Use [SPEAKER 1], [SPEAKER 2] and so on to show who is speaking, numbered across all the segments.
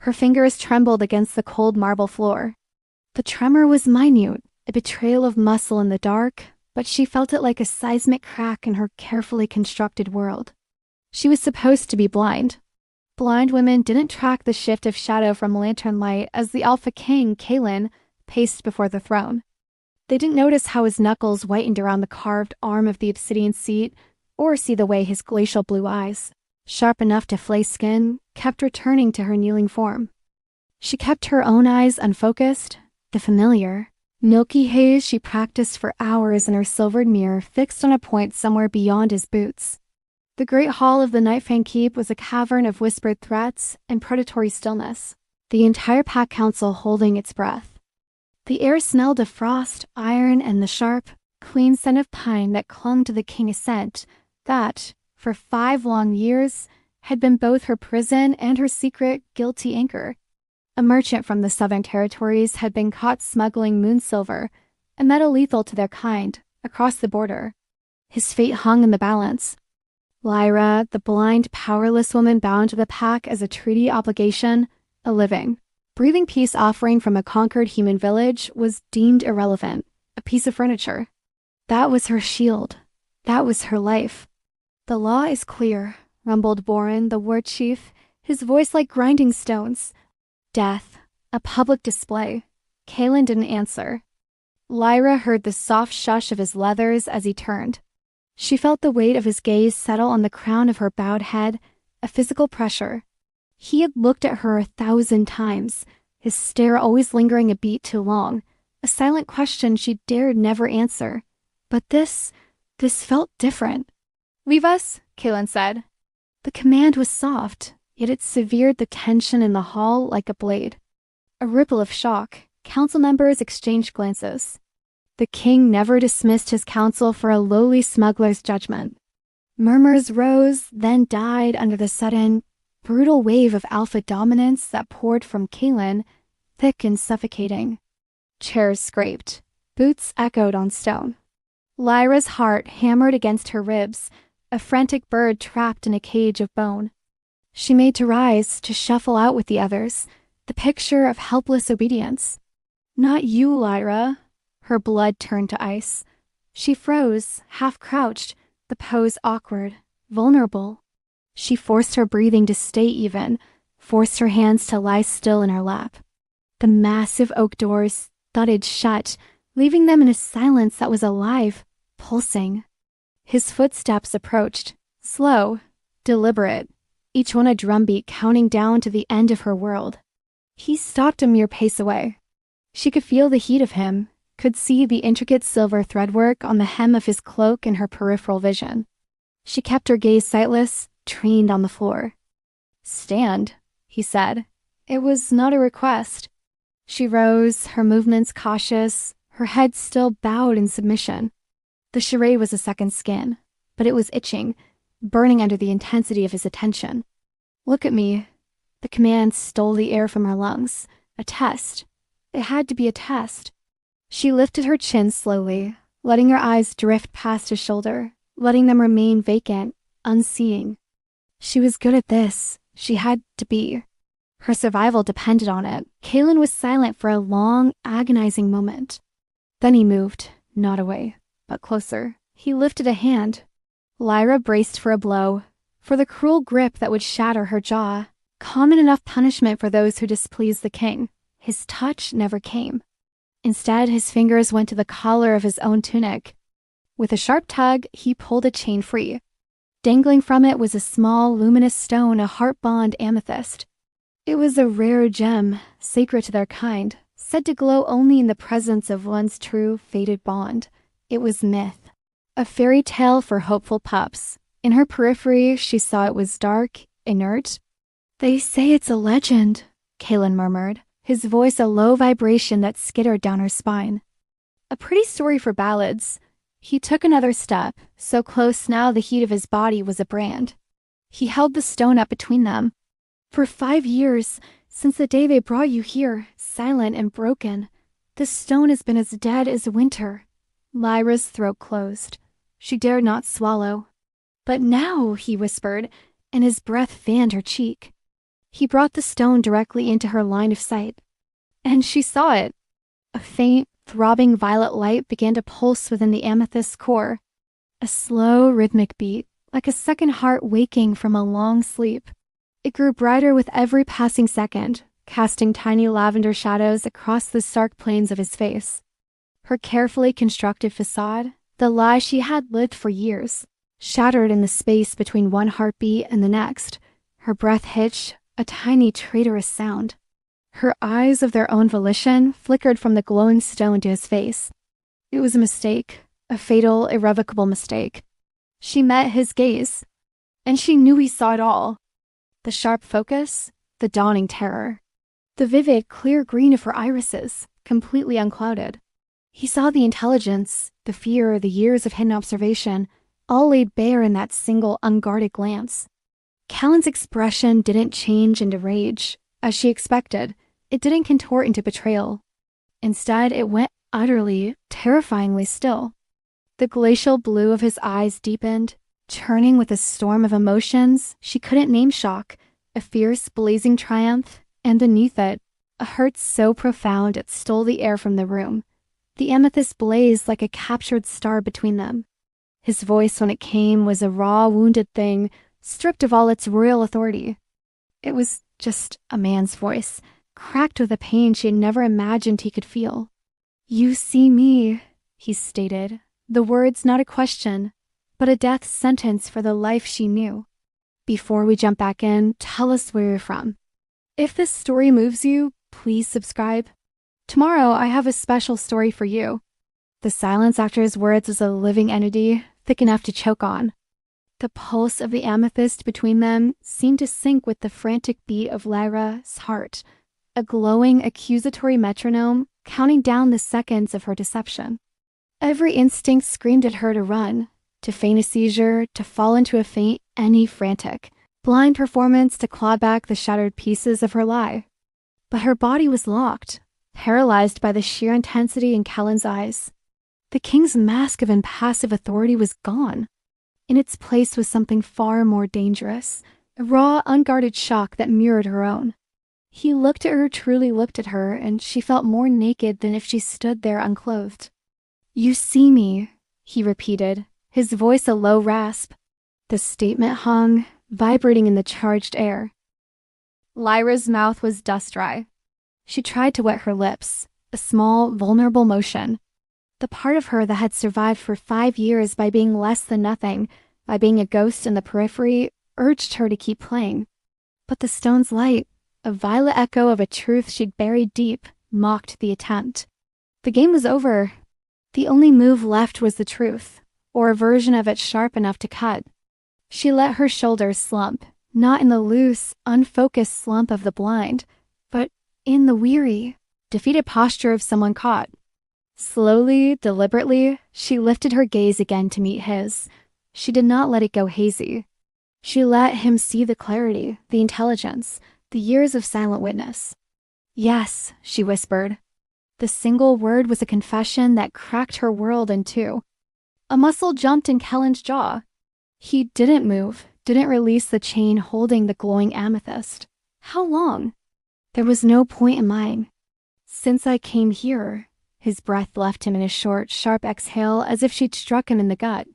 [SPEAKER 1] Her fingers trembled against the cold marble floor. The tremor was minute, a betrayal of muscle in the dark, but she felt it like a seismic crack in her carefully constructed world. She was supposed to be blind. Blind women didn't track the shift of shadow from lantern light as the Alpha King, Kaelen, paced before the throne. They didn't notice how his knuckles whitened around the carved arm of the obsidian seat, or see the way his glacial blue eyes, sharp enough to flay skin, kept returning to her kneeling form. She kept her own eyes unfocused, the familiar, milky haze she practiced for hours in her silvered mirror fixed on a point somewhere beyond his boots. The great hall of the Nightfang Keep was a cavern of whispered threats and predatory stillness, the entire pack council holding its breath. The air smelled of frost, iron, and the sharp, clean scent of pine that clung to the king's scent that, for 5 long years, had been both her prison and her secret, guilty anchor. A merchant from the Southern Territories had been caught smuggling moon silver, a metal lethal to their kind, across the border. His fate hung in the balance. Lyra, the blind, powerless woman bound to the pack as a treaty obligation, a living, breathing peace offering from a conquered human village, was deemed irrelevant, a piece of furniture. That was her shield. That was her life. "The law is clear," rumbled Boren, the war chief, his voice like grinding stones. Death. A public display. Kaelen didn't answer. Lyra heard the soft shush of his leathers as he turned. She felt the weight of his gaze settle on the crown of her bowed head, a physical pressure. He had looked at her 1,000 times, his stare always lingering a beat too long, a silent question she dared never answer. But this felt different. "Leave us," Kaelen said. The command was soft, yet it severed the tension in the hall like a blade. A ripple of shock. Council members exchanged glances. The king never dismissed his counsel for a lowly smuggler's judgment. Murmurs rose, then died under the sudden, brutal wave of alpha dominance that poured from Kaelen, thick and suffocating. Chairs scraped. Boots echoed on stone. Lyra's heart hammered against her ribs, a frantic bird trapped in a cage of bone. She made to rise, to shuffle out with the others, the picture of helpless obedience. "Not you, Lyra." Her blood turned to ice. She froze, half-crouched, the pose awkward, vulnerable. She forced her breathing to stay even, forced her hands to lie still in her lap. The massive oak doors thudded shut, leaving them in a silence that was alive, pulsing. His footsteps approached, slow, deliberate, each one a drumbeat counting down to the end of her world. He stopped a mere pace away. She could feel the heat of him, could see the intricate silver threadwork on the hem of his cloak in her peripheral vision. She kept her gaze sightless, trained on the floor. "Stand," he said. It was not a request. She rose, her movements cautious, her head still bowed in submission. The charade was a second skin, but it was itching, burning under the intensity of his attention. "Look at me." The command stole the air from her lungs. A test. It had to be a test. She lifted her chin slowly, letting her eyes drift past his shoulder, letting them remain vacant, unseeing. She was good at this. She had to be. Her survival depended on it. Kaelen was silent for a long, agonizing moment. Then he moved, not away, but closer. He lifted a hand. Lyra braced for a blow, for the cruel grip that would shatter her jaw. Common enough punishment for those who displeased the king. His touch never came. Instead, his fingers went to the collar of his own tunic. With a sharp tug, he pulled a chain free. Dangling from it was a small, luminous stone, a heart-bond amethyst. It was a rare gem, sacred to their kind, said to glow only in the presence of one's true, fated bond. It was myth. A fairy tale for hopeful pups. In her periphery, she saw it was dark, inert. "They say it's a legend," Kaelen murmured, his voice a low vibration that skittered down her spine. "A pretty story for ballads." He took another step, so close now the heat of his body was a brand. He held the stone up between them. "For 5 years, since the day they brought you here, silent and broken, this stone has been as dead as winter." Lyra's throat closed. She dared not swallow. "But now," he whispered, and his breath fanned her cheek. He brought the stone directly into her line of sight. And she saw it. A faint, throbbing violet light began to pulse within the amethyst's core. A slow, rhythmic beat, like a second heart waking from a long sleep. It grew brighter with every passing second, casting tiny lavender shadows across the stark planes of his face. Her carefully constructed facade, the lie she had lived for years, shattered in the space between one heartbeat and the next. Her breath hitched, a tiny traitorous sound. Her eyes of their own volition flickered from the glowing stone to his face. It was a mistake, a fatal, irrevocable mistake. She met his gaze, and she knew he saw it all. The sharp focus, the dawning terror. The vivid, clear green of her irises, completely unclouded. He saw the intelligence, the fear, the years of hidden observation, all laid bare in that single, unguarded glance. Kaelen's expression didn't change into rage, as she expected. It didn't contort into betrayal. Instead, it went utterly, terrifyingly still. The glacial blue of his eyes deepened, churning with a storm of emotions she couldn't name: shock, a fierce, blazing triumph, and beneath it, a hurt so profound it stole the air from the room. The amethyst blazed like a captured star between them. His voice, when it came, was a raw, wounded thing, stripped of all its royal authority. It was just a man's voice, cracked with a pain she had never imagined he could feel. "You see me," he stated, the words not a question, but a death sentence for the life she knew. "Before we jump back in, tell us where you're from. If this story moves you, please subscribe. Tomorrow, I have a special story for you." The silence after his words was a living entity, thick enough to choke on. The pulse of the amethyst between them seemed to sync with the frantic beat of Lyra's heart, a glowing, accusatory metronome counting down the seconds of her deception. Every instinct screamed at her to run, to feign a seizure, to fall into a faint, any frantic, blind performance to claw back the shattered pieces of her lie. But her body was locked, paralyzed by the sheer intensity in Kaelen's eyes. The king's mask of impassive authority was gone. In its place was something far more dangerous, a raw, unguarded shock that mirrored her own. He looked at her, truly looked at her, and she felt more naked than if she stood there unclothed. "You see me," he repeated, his voice a low rasp. The statement hung, vibrating in the charged air. Lyra's mouth was dust-dry. She tried to wet her lips, a small, vulnerable motion. The part of her that had survived for 5 years by being less than nothing, by being a ghost in the periphery, urged her to keep playing. But the stone's light, a violet echo of a truth she'd buried deep, mocked the attempt. The game was over. The only move left was the truth, or a version of it sharp enough to cut. She let her shoulders slump, not in the loose, unfocused slump of the blind, but in the weary, defeated posture of someone caught. Slowly, deliberately, she lifted her gaze again to meet his. She did not let it go hazy. She let him see the clarity, the intelligence, the years of silent witness. "Yes," she whispered. The single word was a confession that cracked her world in two. A muscle jumped in Kaelen's jaw. He didn't move, didn't release the chain holding the glowing amethyst. How long? There was no point in mine. "Since I came here." His breath left him in a short, sharp exhale as if she'd struck him in the gut.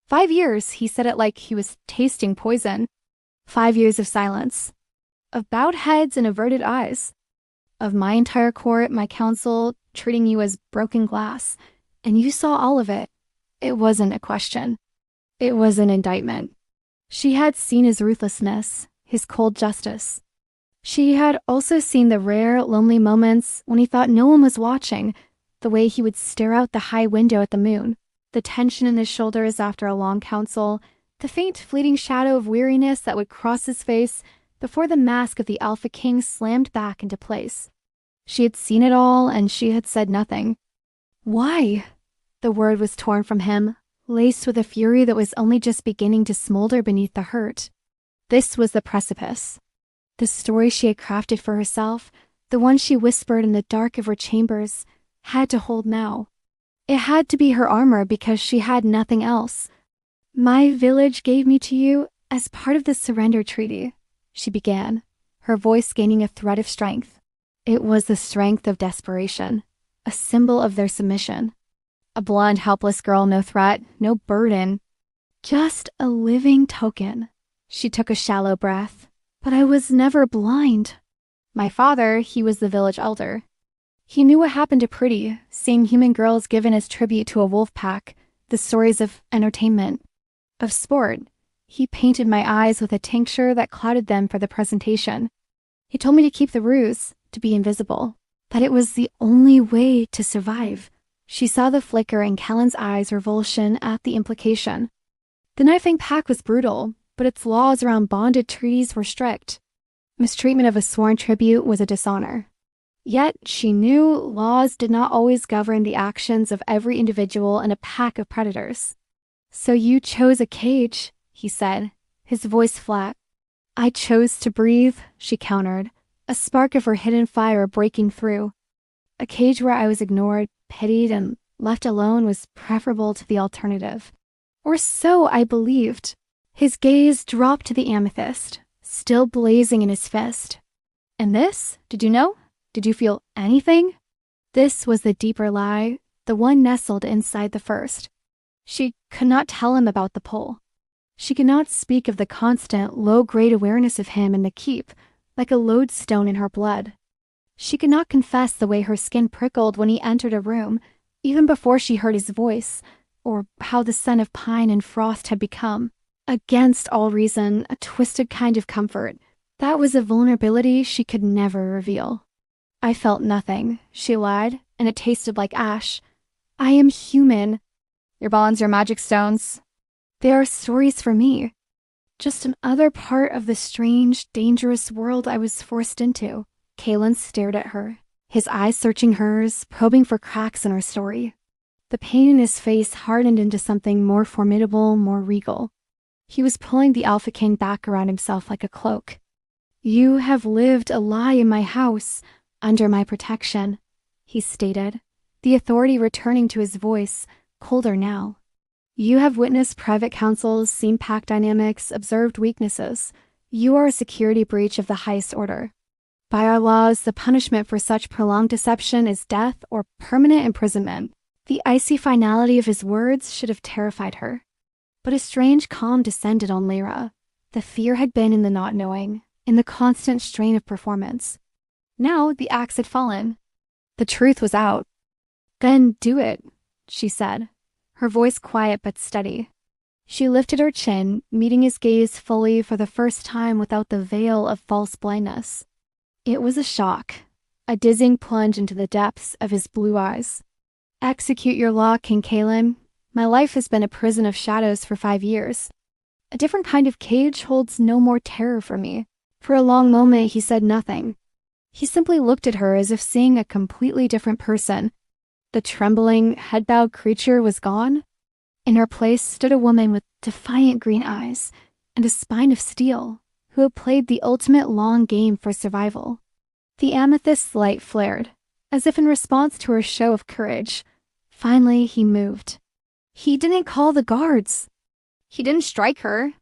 [SPEAKER 1] 5 years, he said it like he was tasting poison. 5 years of silence. Of bowed heads and averted eyes. Of my entire court, my council, treating you as broken glass. And you saw all of it. It wasn't a question. It was an indictment. She had seen his ruthlessness, his cold justice. She had also seen the rare, lonely moments when he thought no one was watching, the way he would stare out the high window at the moon, the tension in his shoulders after a long council, the faint, fleeting shadow of weariness that would cross his face before the mask of the Alpha King slammed back into place. She had seen it all, and she had said nothing. "Why?" The word was torn from him, laced with a fury that was only just beginning to smolder beneath the hurt. This was the precipice. The story she had crafted for herself, the one she whispered in the dark of her chambers, had to hold now. It had to be her armor because she had nothing else. "My village gave me to you as part of the surrender treaty," she began, her voice gaining a thread of strength. It was the strength of desperation, a symbol of their submission. A blonde, helpless girl, no threat, no burden, just a living token. She took a shallow breath. But I was never blind. My father, he was the village elder. He knew what happened to Pretty, seeing human girls given as tribute to a wolf pack, the stories of entertainment, of sport. He painted my eyes with a tincture that clouded them for the presentation. He told me to keep the ruse, to be invisible, that it was the only way to survive. She saw the flicker in Kaelen's eyes, revulsion at the implication. The Nightfang Pack was brutal, but its laws around bonded treaties were strict. Mistreatment of a sworn tribute was a dishonor. Yet she knew laws did not always govern the actions of every individual in a pack of predators. "So you chose a cage," he said, his voice flat. "I chose to breathe," she countered, a spark of her hidden fire breaking through. A cage where I was ignored, pitied, and left alone was preferable to the alternative. Or so I believed. His gaze dropped to the amethyst, still blazing in his fist. "And this? Did you know? Did you feel anything?" This was the deeper lie, the one nestled inside the first. She could not tell him about the pole. She could not speak of the constant, low-grade awareness of him in the keep, like a lodestone in her blood. She could not confess the way her skin prickled when he entered a room, even before she heard his voice, or how the scent of pine and frost had become, against all reason, a twisted kind of comfort. That was a vulnerability she could never reveal. "I felt nothing," she lied, and it tasted like ash. "I am human." "Your bonds, your magic stones." "They are stories for me. Just another part of the strange, dangerous world I was forced into." Kaelen stared at her, his eyes searching hers, probing for cracks in her story. The pain in his face hardened into something more formidable, more regal. He was pulling the Alpha King back around himself like a cloak. "You have lived a lie in my house, under my protection," he stated, the authority returning to his voice, colder now. "You have witnessed private councils, seen pack dynamics, observed weaknesses. You are a security breach of the highest order. By our laws, the punishment for such prolonged deception is death or permanent imprisonment." The icy finality of his words should have terrified her. But a strange calm descended on Lyra. The fear had been in the not knowing, in the constant strain of performance. Now the axe had fallen. The truth was out. "Then do it," she said, her voice quiet but steady. She lifted her chin, meeting his gaze fully for the first time without the veil of false blindness. It was a shock, a dizzying plunge into the depths of his blue eyes. "Execute your law, King Kaelen. My life has been a prison of shadows for 5 years. A different kind of cage holds no more terror for me." For a long moment, he said nothing. He simply looked at her as if seeing a completely different person. The trembling, head-bowed creature was gone. In her place stood a woman with defiant green eyes and a spine of steel, who had played the ultimate long game for survival. The amethyst's light flared, as if in response to her show of courage. Finally, he moved. He didn't call the guards. He didn't strike her.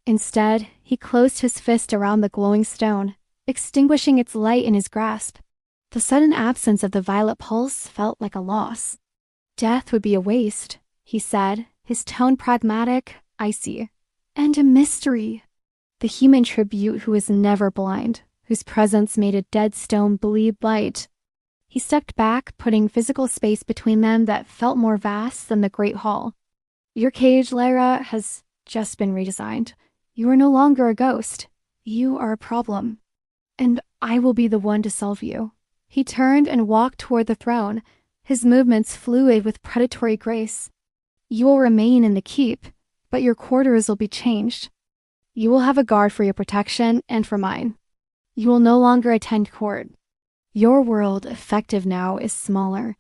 [SPEAKER 1] Instead, he closed his fist around the glowing stone, extinguishing its light in his grasp. The sudden absence of the violet pulse felt like a loss. "Death would be a waste," he said, his tone pragmatic, icy. "And a mystery. The human tribute who was never blind, whose presence made a dead stone bleed light." He stepped back, putting physical space between them that felt more vast than the Great Hall. "Your cage, Lyra, has just been redesigned. You are no longer a ghost. You are a problem. And I will be the one to solve you." He turned and walked toward the throne, his movements fluid with predatory grace. "You will remain in the keep, but your quarters will be changed. You will have a guard for your protection and for mine. You will no longer attend court. Your world, effective now, is smaller,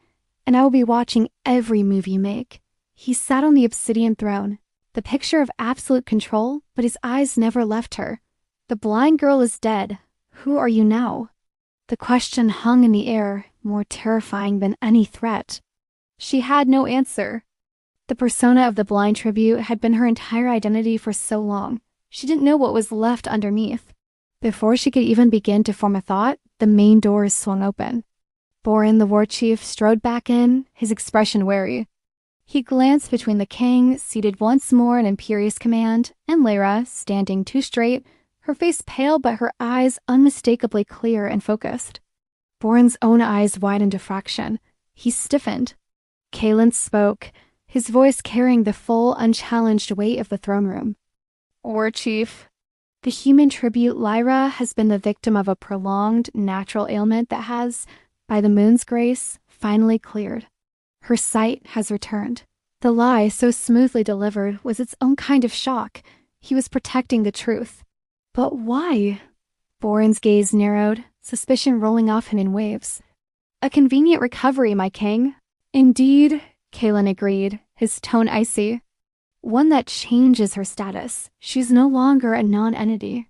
[SPEAKER 1] and I will be watching every move you make." He sat on the obsidian throne, the picture of absolute control, but his eyes never left her. "The blind girl is dead. Who are you now?" The question hung in the air, more terrifying than any threat. She had no answer. The persona of the blind tribute had been her entire identity for so long. She didn't know what was left underneath. Before she could even begin to form a thought, the main doors swung open. Boren, the war chief, strode back in, his expression wary. He glanced between the king, seated once more in imperious command, and Lyra, standing too straight, her face pale but her eyes unmistakably clear and focused. Boren's own eyes widened a fraction. He stiffened. Kaelen spoke, his voice carrying the full, unchallenged weight of the throne room. War chief, the human tribute Lyra has been the victim of a prolonged, natural ailment that has, by the moon's grace, finally cleared. Her sight has returned. The lie, so smoothly delivered, was its own kind of shock. He was protecting the truth. But why? Boren's gaze narrowed, suspicion rolling off him in waves. A convenient recovery, my king. Indeed, Kaelen agreed, his tone icy. One that changes her status. She's no longer a non-entity.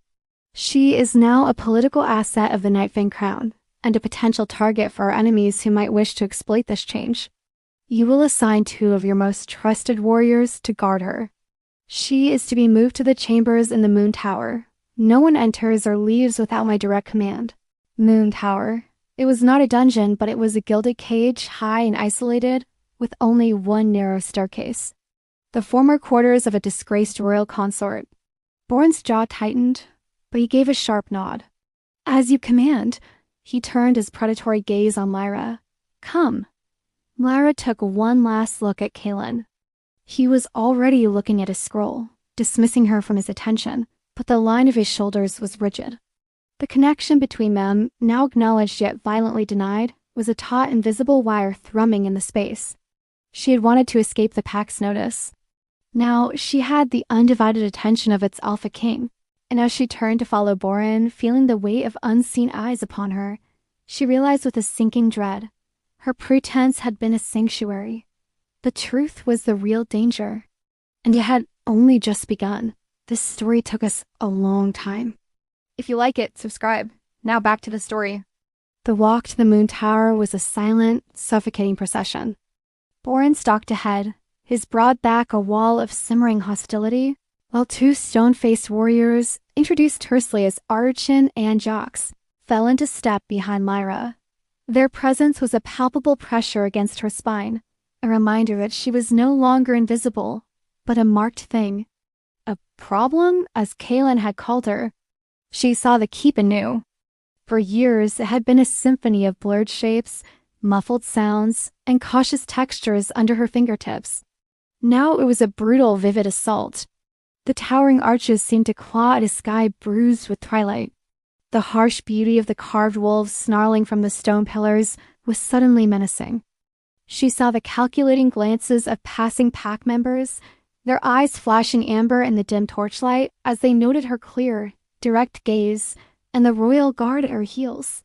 [SPEAKER 1] She is now a political asset of the Nightfang crown, and a potential target for our enemies who might wish to exploit this change. You will assign 2 of your most trusted warriors to guard her. She is to be moved to the chambers in the Moon Tower. No one enters or leaves without my direct command. Moon Tower. It was not a dungeon, but it was a gilded cage, high and isolated, with only one narrow staircase. The former quarters of a disgraced royal consort. Boren's jaw tightened, but he gave a sharp nod. As you command. He turned his predatory gaze on Lyra. Come. Lyra took one last look at Kaelen. He was already looking at his scroll, dismissing her from his attention, but the line of his shoulders was rigid. The connection between them, now acknowledged yet violently denied, was a taut invisible wire thrumming in the space. She had wanted to escape the pack's notice. Now she had the undivided attention of its alpha king, and as she turned to follow Boren, feeling the weight of unseen eyes upon her, she realized with a sinking dread, her pretense had been a sanctuary. The truth was the real danger, and it had only just begun. This story took us a long time. If you like it, subscribe. Now back to the story. The walk to the Moon Tower was a silent, suffocating procession. Boren stalked ahead, his broad back a wall of simmering hostility, while 2 stone-faced warriors, introduced tersely as Archin and Jox, fell into step behind Lyra. Their presence was a palpable pressure against her spine, a reminder that she was no longer invisible, but a marked thing. A problem, as Kaelen had called her. She saw the keep anew. For years, it had been a symphony of blurred shapes, muffled sounds, and cautious textures under her fingertips. Now it was a brutal, vivid assault. The towering arches seemed to claw at a sky bruised with twilight. The harsh beauty of the carved wolves snarling from the stone pillars was suddenly menacing. She saw the calculating glances of passing pack members, their eyes flashing amber in the dim torchlight as they noted her clear, direct gaze and the royal guard at her heels.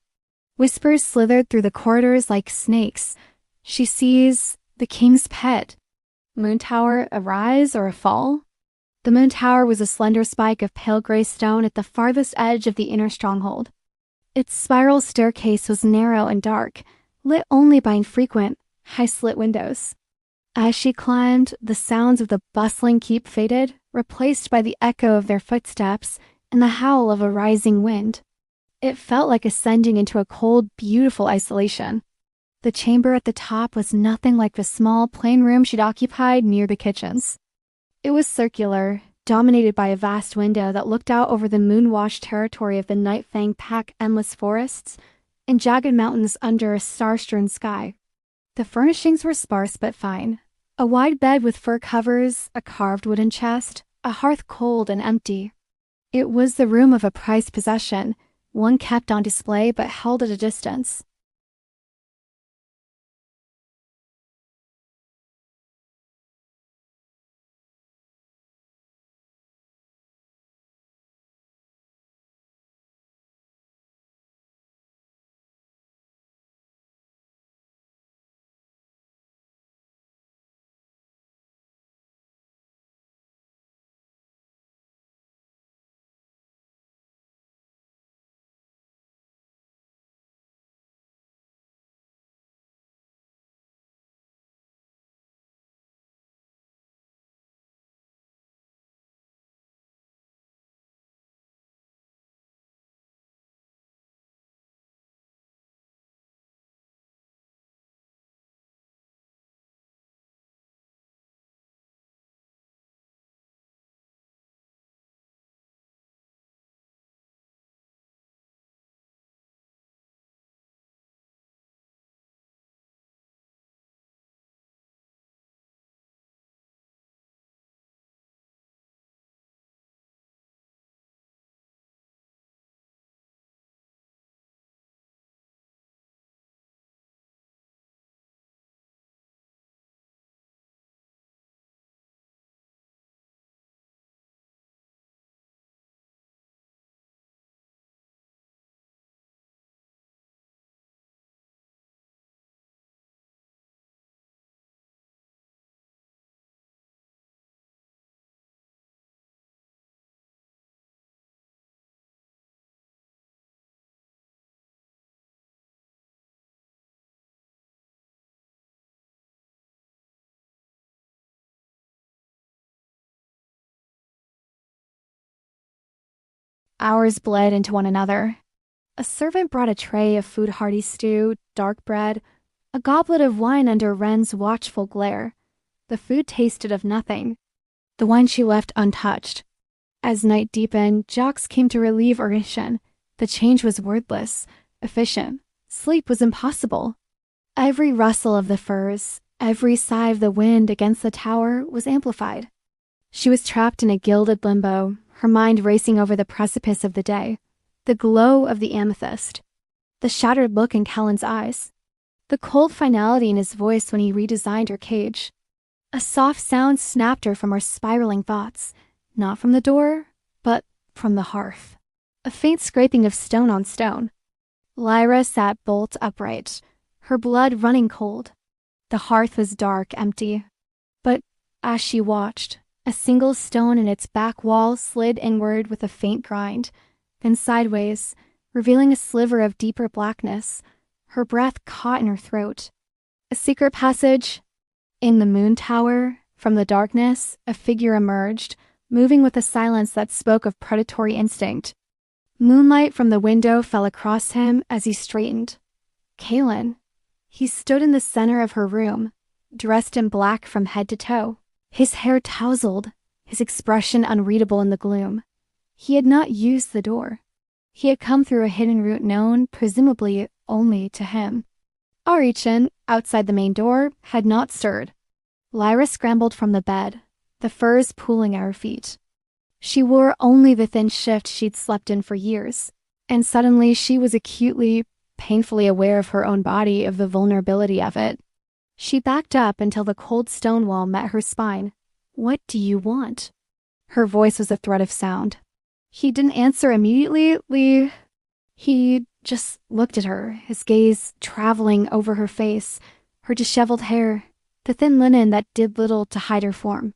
[SPEAKER 1] Whispers slithered through the corridors like snakes. She sees the king's pet. Moon Tower, a rise or a fall? The Moon Tower was a slender spike of pale gray stone at the farthest edge of the inner stronghold. Its spiral staircase was narrow and dark, lit only by infrequent, high-slit windows. As she climbed, the sounds of the bustling keep faded, replaced by the echo of their footsteps and the howl of a rising wind. It felt like ascending into a cold, beautiful isolation. The chamber at the top was nothing like the small, plain room she'd occupied near the kitchens. It was circular, dominated by a vast window that looked out over the moon-washed territory of the Nightfang Pack endless forests and jagged mountains under a star-strewn sky. The furnishings were sparse but fine. A wide bed with fur covers, a carved wooden chest, a hearth cold and empty. It was the room of a prized possession, one kept on display but held at a distance. Hours bled into one another. A servant brought a tray of food-hearty stew, dark bread, a goblet of wine under Wren's watchful glare. The food tasted of nothing. The wine she left untouched. As night deepened, Jocks came to relieve Orishan. The change was wordless, efficient. Sleep was impossible. Every rustle of the furs, every sigh of the wind against the tower was amplified. She was trapped in a gilded limbo, her mind racing over the precipice of the day, the glow of the amethyst, the shattered look in Kaelen's eyes, the cold finality in his voice when he redesigned her cage. A soft sound snapped her from her spiraling thoughts, not from the door, but from the hearth. A faint scraping of stone on stone. Lyra sat bolt upright, her blood running cold. The hearth was dark, empty. But as she watched, a single stone in its back wall slid inward with a faint grind, then sideways, revealing a sliver of deeper blackness. Her breath caught in her throat. A secret passage. In the moon tower, from the darkness, a figure emerged, moving with a silence that spoke of predatory instinct. Moonlight from the window fell across him as he straightened. Kaelen. He stood in the center of her room, dressed in black from head to toe, his hair tousled, his expression unreadable in the gloom. He had not used the door. He had come through a hidden route known, presumably, only to him. Orishan, outside the main door, had not stirred. Lyra scrambled from the bed, the furs pooling at her feet. She wore only the thin shift she'd slept in for years, and suddenly she was acutely, painfully aware of her own body, of the vulnerability of it. She backed up until the cold stone wall met her spine. "What do you want?" Her voice was a thread of sound. He didn't answer immediately. He just looked at her, his gaze traveling over her face, her disheveled hair, the thin linen that did little to hide her form.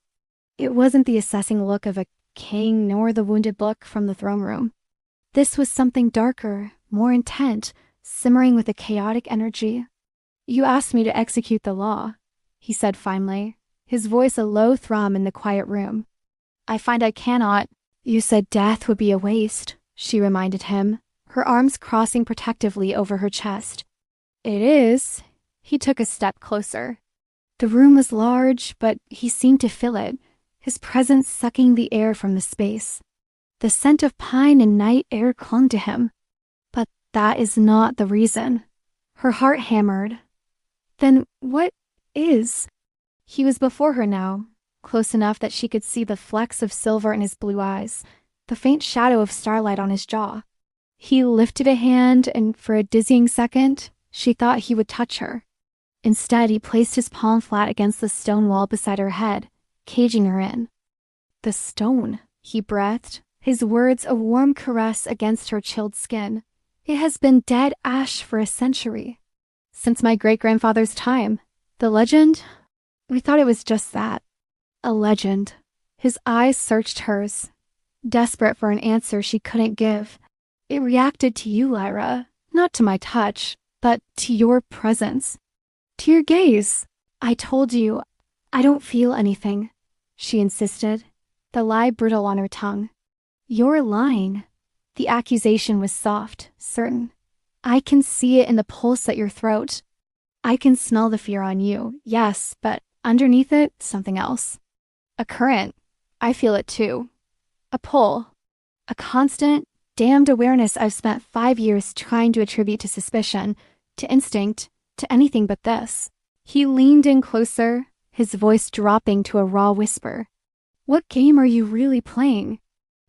[SPEAKER 1] It wasn't the assessing look of a king nor the wounded look from the throne room. This was something darker, more intent, simmering with a chaotic energy. "You asked me to execute the law," he said finally, his voice a low thrum in the quiet room. "I find I cannot." "You said death would be a waste," she reminded him, her arms crossing protectively over her chest. "It is." He took a step closer. The room was large, but he seemed to fill it, his presence sucking the air from the space. The scent of pine and night air clung to him. But that is not the reason. Her heart hammered. Then what is? He was before her now, close enough that she could see the flecks of silver in his blue eyes, the faint shadow of starlight on his jaw. He lifted a hand, and for a dizzying second, she thought he would touch her. Instead, he placed his palm flat against the stone wall beside her head, caging her in. "The stone," he breathed, his words a warm caress against her chilled skin. "It has been dead ash for a century. Since my great-grandfather's time. The legend? We thought it was just that. A legend." His eyes searched hers, desperate for an answer she couldn't give. "It reacted to you, Lyra. Not to my touch, but to your presence. To your gaze. I told you, I don't feel anything," she insisted, the lie brittle on her tongue. "You're lying." The accusation was soft, certain. "I can see it in the pulse at your throat. I can smell the fear on you, yes, but underneath it, something else. A current. I feel it too. A pull. A constant, damned awareness I've spent 5 years trying to attribute to suspicion, to instinct, to anything but this." He leaned in closer, his voice dropping to a raw whisper. "What game are you really playing?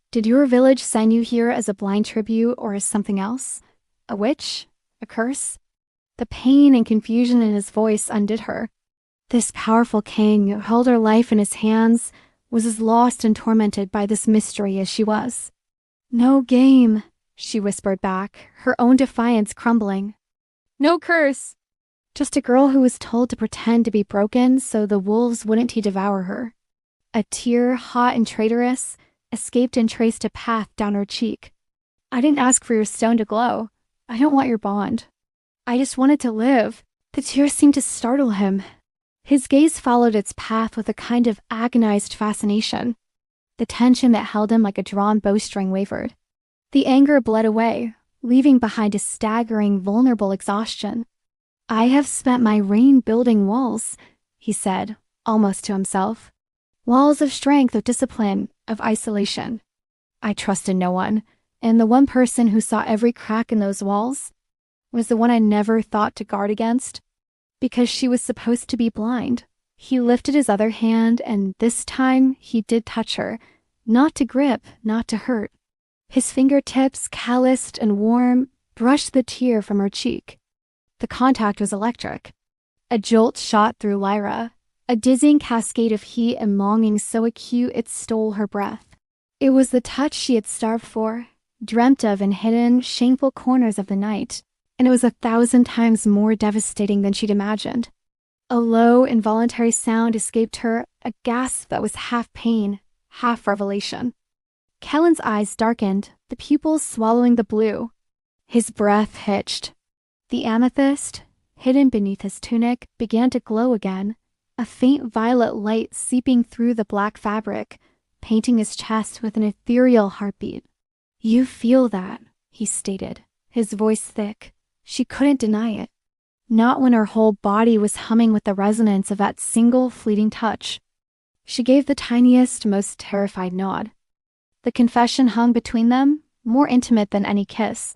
[SPEAKER 1] Did your village send you here as a blind tribute or as something else? A witch? A curse?" The pain and confusion in his voice undid her. This powerful king who held her life in his hands was as lost and tormented by this mystery as she was. "No game," she whispered back, her own defiance crumbling. "No curse. Just a girl who was told to pretend to be broken so the wolves wouldn't devour her." A tear, hot and traitorous, escaped and traced a path down her cheek. "I didn't ask for your stone to glow. I don't want your bond. I just wanted to live." The tears seemed to startle him. His gaze followed its path with a kind of agonized fascination. The tension that held him like a drawn bowstring wavered. The anger bled away, leaving behind a staggering, vulnerable exhaustion. "I have spent my reign building walls," he said, almost to himself. "Walls of strength, of discipline, of isolation. I trusted no one, and the one person who saw every crack in those walls was the one I never thought to guard against, because she was supposed to be blind." He lifted his other hand, and this time he did touch her, not to grip, not to hurt. His fingertips, calloused and warm, brushed the tear from her cheek. The contact was electric. A jolt shot through Lyra, a dizzying cascade of heat and longing so acute it stole her breath. It was the touch she had starved for, dreamt of in hidden, shameful corners of the night, and it was 1,000 times more devastating than she'd imagined. A low, involuntary sound escaped her, a gasp that was half pain, half revelation. Kaelen's eyes darkened, the pupils swallowing the blue. His breath hitched. The amethyst, hidden beneath his tunic, began to glow again, a faint violet light seeping through the black fabric, painting his chest with an ethereal heartbeat. "You feel that," he stated, his voice thick. She couldn't deny it. Not when her whole body was humming with the resonance of that single fleeting touch. She gave the tiniest, most terrified nod. The confession hung between them, more intimate than any kiss.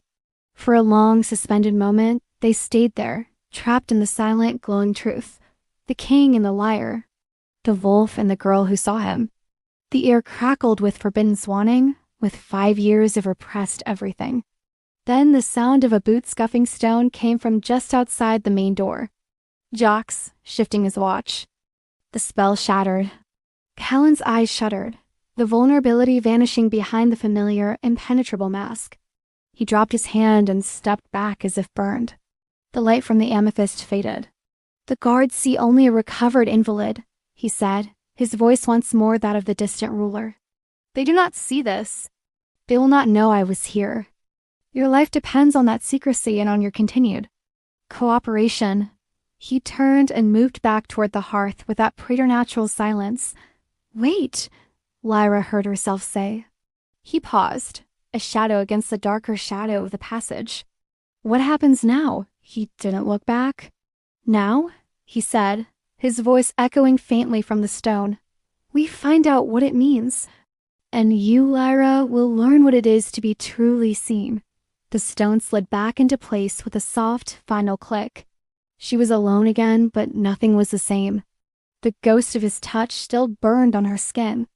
[SPEAKER 1] For a long, suspended moment, they stayed there, trapped in the silent, glowing truth. The king and the liar. The wolf and the girl who saw him. The air crackled with forbidden swanning, with 5 years of repressed everything. Then the sound of a boot-scuffing stone came from just outside the main door. Jocks, shifting his watch. The spell shattered. Kaelen's eyes shuddered, the vulnerability vanishing behind the familiar, impenetrable mask. He dropped his hand and stepped back as if burned. The light from the amethyst faded. "The guards see only a recovered invalid," he said, his voice once more that of the distant ruler. "They do not see this. They will not know I was here. Your life depends on that secrecy and on your continued cooperation." He turned and moved back toward the hearth with that preternatural silence. "Wait," Lyra heard herself say. He paused, a shadow against the darker shadow of the passage. "What happens now?" He didn't look back. "Now?" he said, his voice echoing faintly from the stone. "We find out what it means. And you, Lyra, will learn what it is to be truly seen." The stone slid back into place with a soft, final click. She was alone again, but nothing was the same. The ghost of his touch still burned on her skin.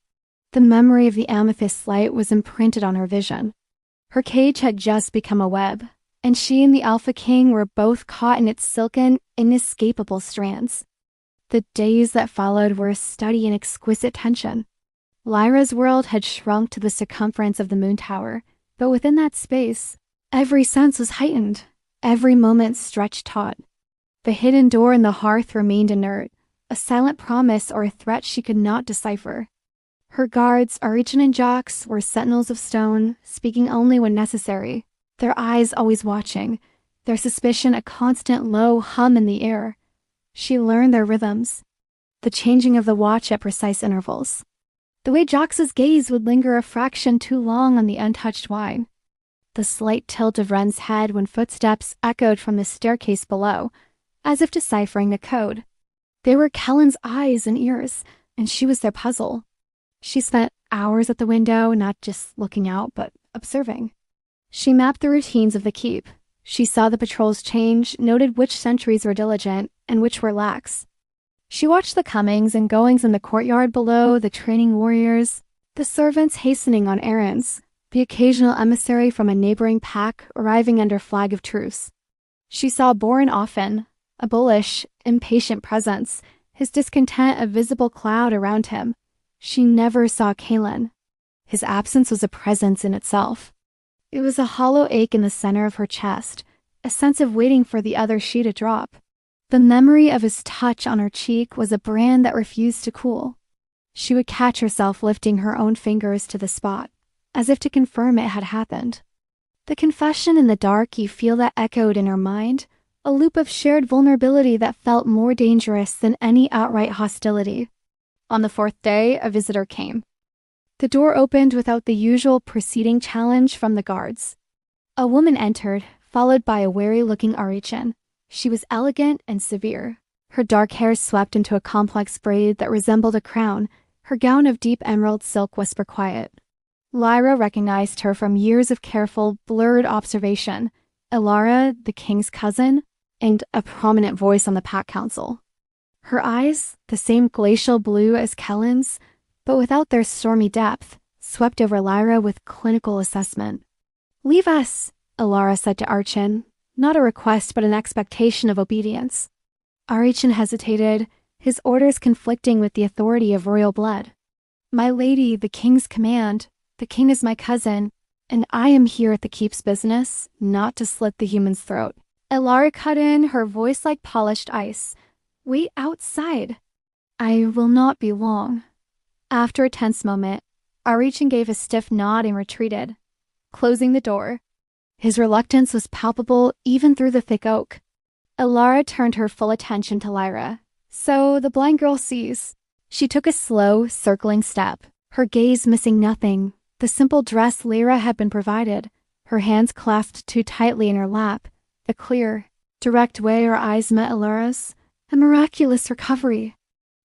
[SPEAKER 1] The memory of the amethyst light was imprinted on her vision. Her cage had just become a web, and she and the Alpha King were both caught in its silken, inescapable strands. The days that followed were a study in exquisite tension. Lyra's world had shrunk to the circumference of the moon tower, but within that space, every sense was heightened, every moment stretched taut. The hidden door in the hearth remained inert, a silent promise or a threat she could not decipher. Her guards, Arichan and Jocks, were sentinels of stone, speaking only when necessary, their eyes always watching, their suspicion a constant low hum in the air. She learned their rhythms, the changing of the watch at precise intervals. The way Jocks' gaze would linger a fraction too long on the untouched wine. The slight tilt of Ren's head when footsteps echoed from the staircase below, as if deciphering a code. They were Kaelen's eyes and ears, and she was their puzzle. She spent hours at the window, not just looking out, but observing. She mapped the routines of the keep. She saw the patrols change, noted which sentries were diligent and which were lax. She watched the comings and goings in the courtyard below, the training warriors, the servants hastening on errands, the occasional emissary from a neighboring pack arriving under flag of truce. She saw Boren often, a bullish, impatient presence, his discontent a visible cloud around him. She never saw Kaelen. His absence was a presence in itself. It was a hollow ache in the center of her chest, a sense of waiting for the other shoe to drop. The memory of his touch on her cheek was a brand that refused to cool. She would catch herself lifting her own fingers to the spot, as if to confirm it had happened. The confession in the dark you feel that echoed in her mind, a loop of shared vulnerability that felt more dangerous than any outright hostility. On the 4th day, a visitor came. The door opened without the usual preceding challenge from the guards. A woman entered, followed by a wary-looking Arichin. She was elegant and severe. Her dark hair swept into a complex braid that resembled a crown. Her gown of deep emerald silk whisper quiet. Lyra recognized her from years of careful, blurred observation. Elara, the king's cousin, and a prominent voice on the Pack Council. Her eyes, the same glacial blue as Kaelen's, but without their stormy depth, swept over Lyra with clinical assessment. "Leave us," Elara said to Arichin, not a request but an expectation of obedience. Arichin hesitated, his orders conflicting with the authority of royal blood. "My lady, the king's command. The king is my cousin, and I am here at the keep's business, not to slit the human's throat." Elara cut in, her voice like polished ice. "Wait outside. I will not be long." After a tense moment, Arichin gave a stiff nod and retreated, closing the door. His reluctance was palpable even through the thick oak. Elara turned her full attention to Lyra. "So the blind girl sees." She took a slow, circling step, her gaze missing nothing, the simple dress Lyra had been provided, her hands clasped too tightly in her lap, the clear, direct way her eyes met Elara's, a miraculous recovery.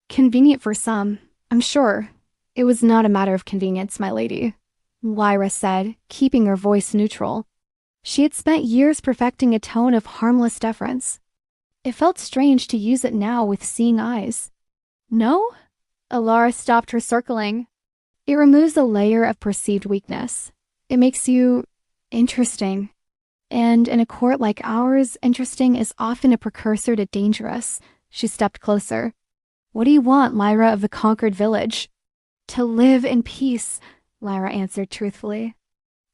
[SPEAKER 1] "Convenient for some, I'm sure. It was not a matter of convenience, my lady," Lyra said, keeping her voice neutral. She had spent years perfecting a tone of harmless deference. It felt strange to use it now with seeing eyes. "No?" Elara stopped her circling. "It removes a layer of perceived weakness. It makes you interesting. And in a court like ours, interesting is often a precursor to dangerous." She stepped closer. "What do you want, Lyra of the conquered village?" "To live in peace," Lyra answered truthfully.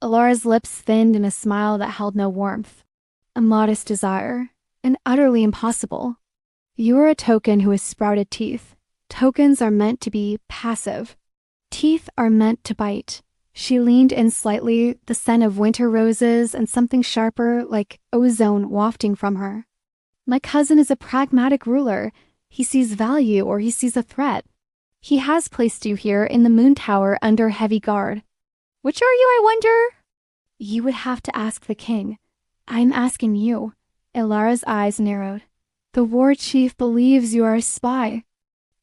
[SPEAKER 1] Elara's lips thinned in a smile that held no warmth. "A modest desire, and utterly impossible. You are a token who has sprouted teeth. Tokens are meant to be passive. Teeth are meant to bite." She leaned in slightly, the scent of winter roses and something sharper, like ozone, wafting from her. "My cousin is a pragmatic ruler. He sees value or he sees a threat. He has placed you here in the Moon Tower under heavy guard. Which are you, I wonder?" "You would have to ask the king. I'm asking you." Elara's eyes narrowed. "The war chief believes you are a spy.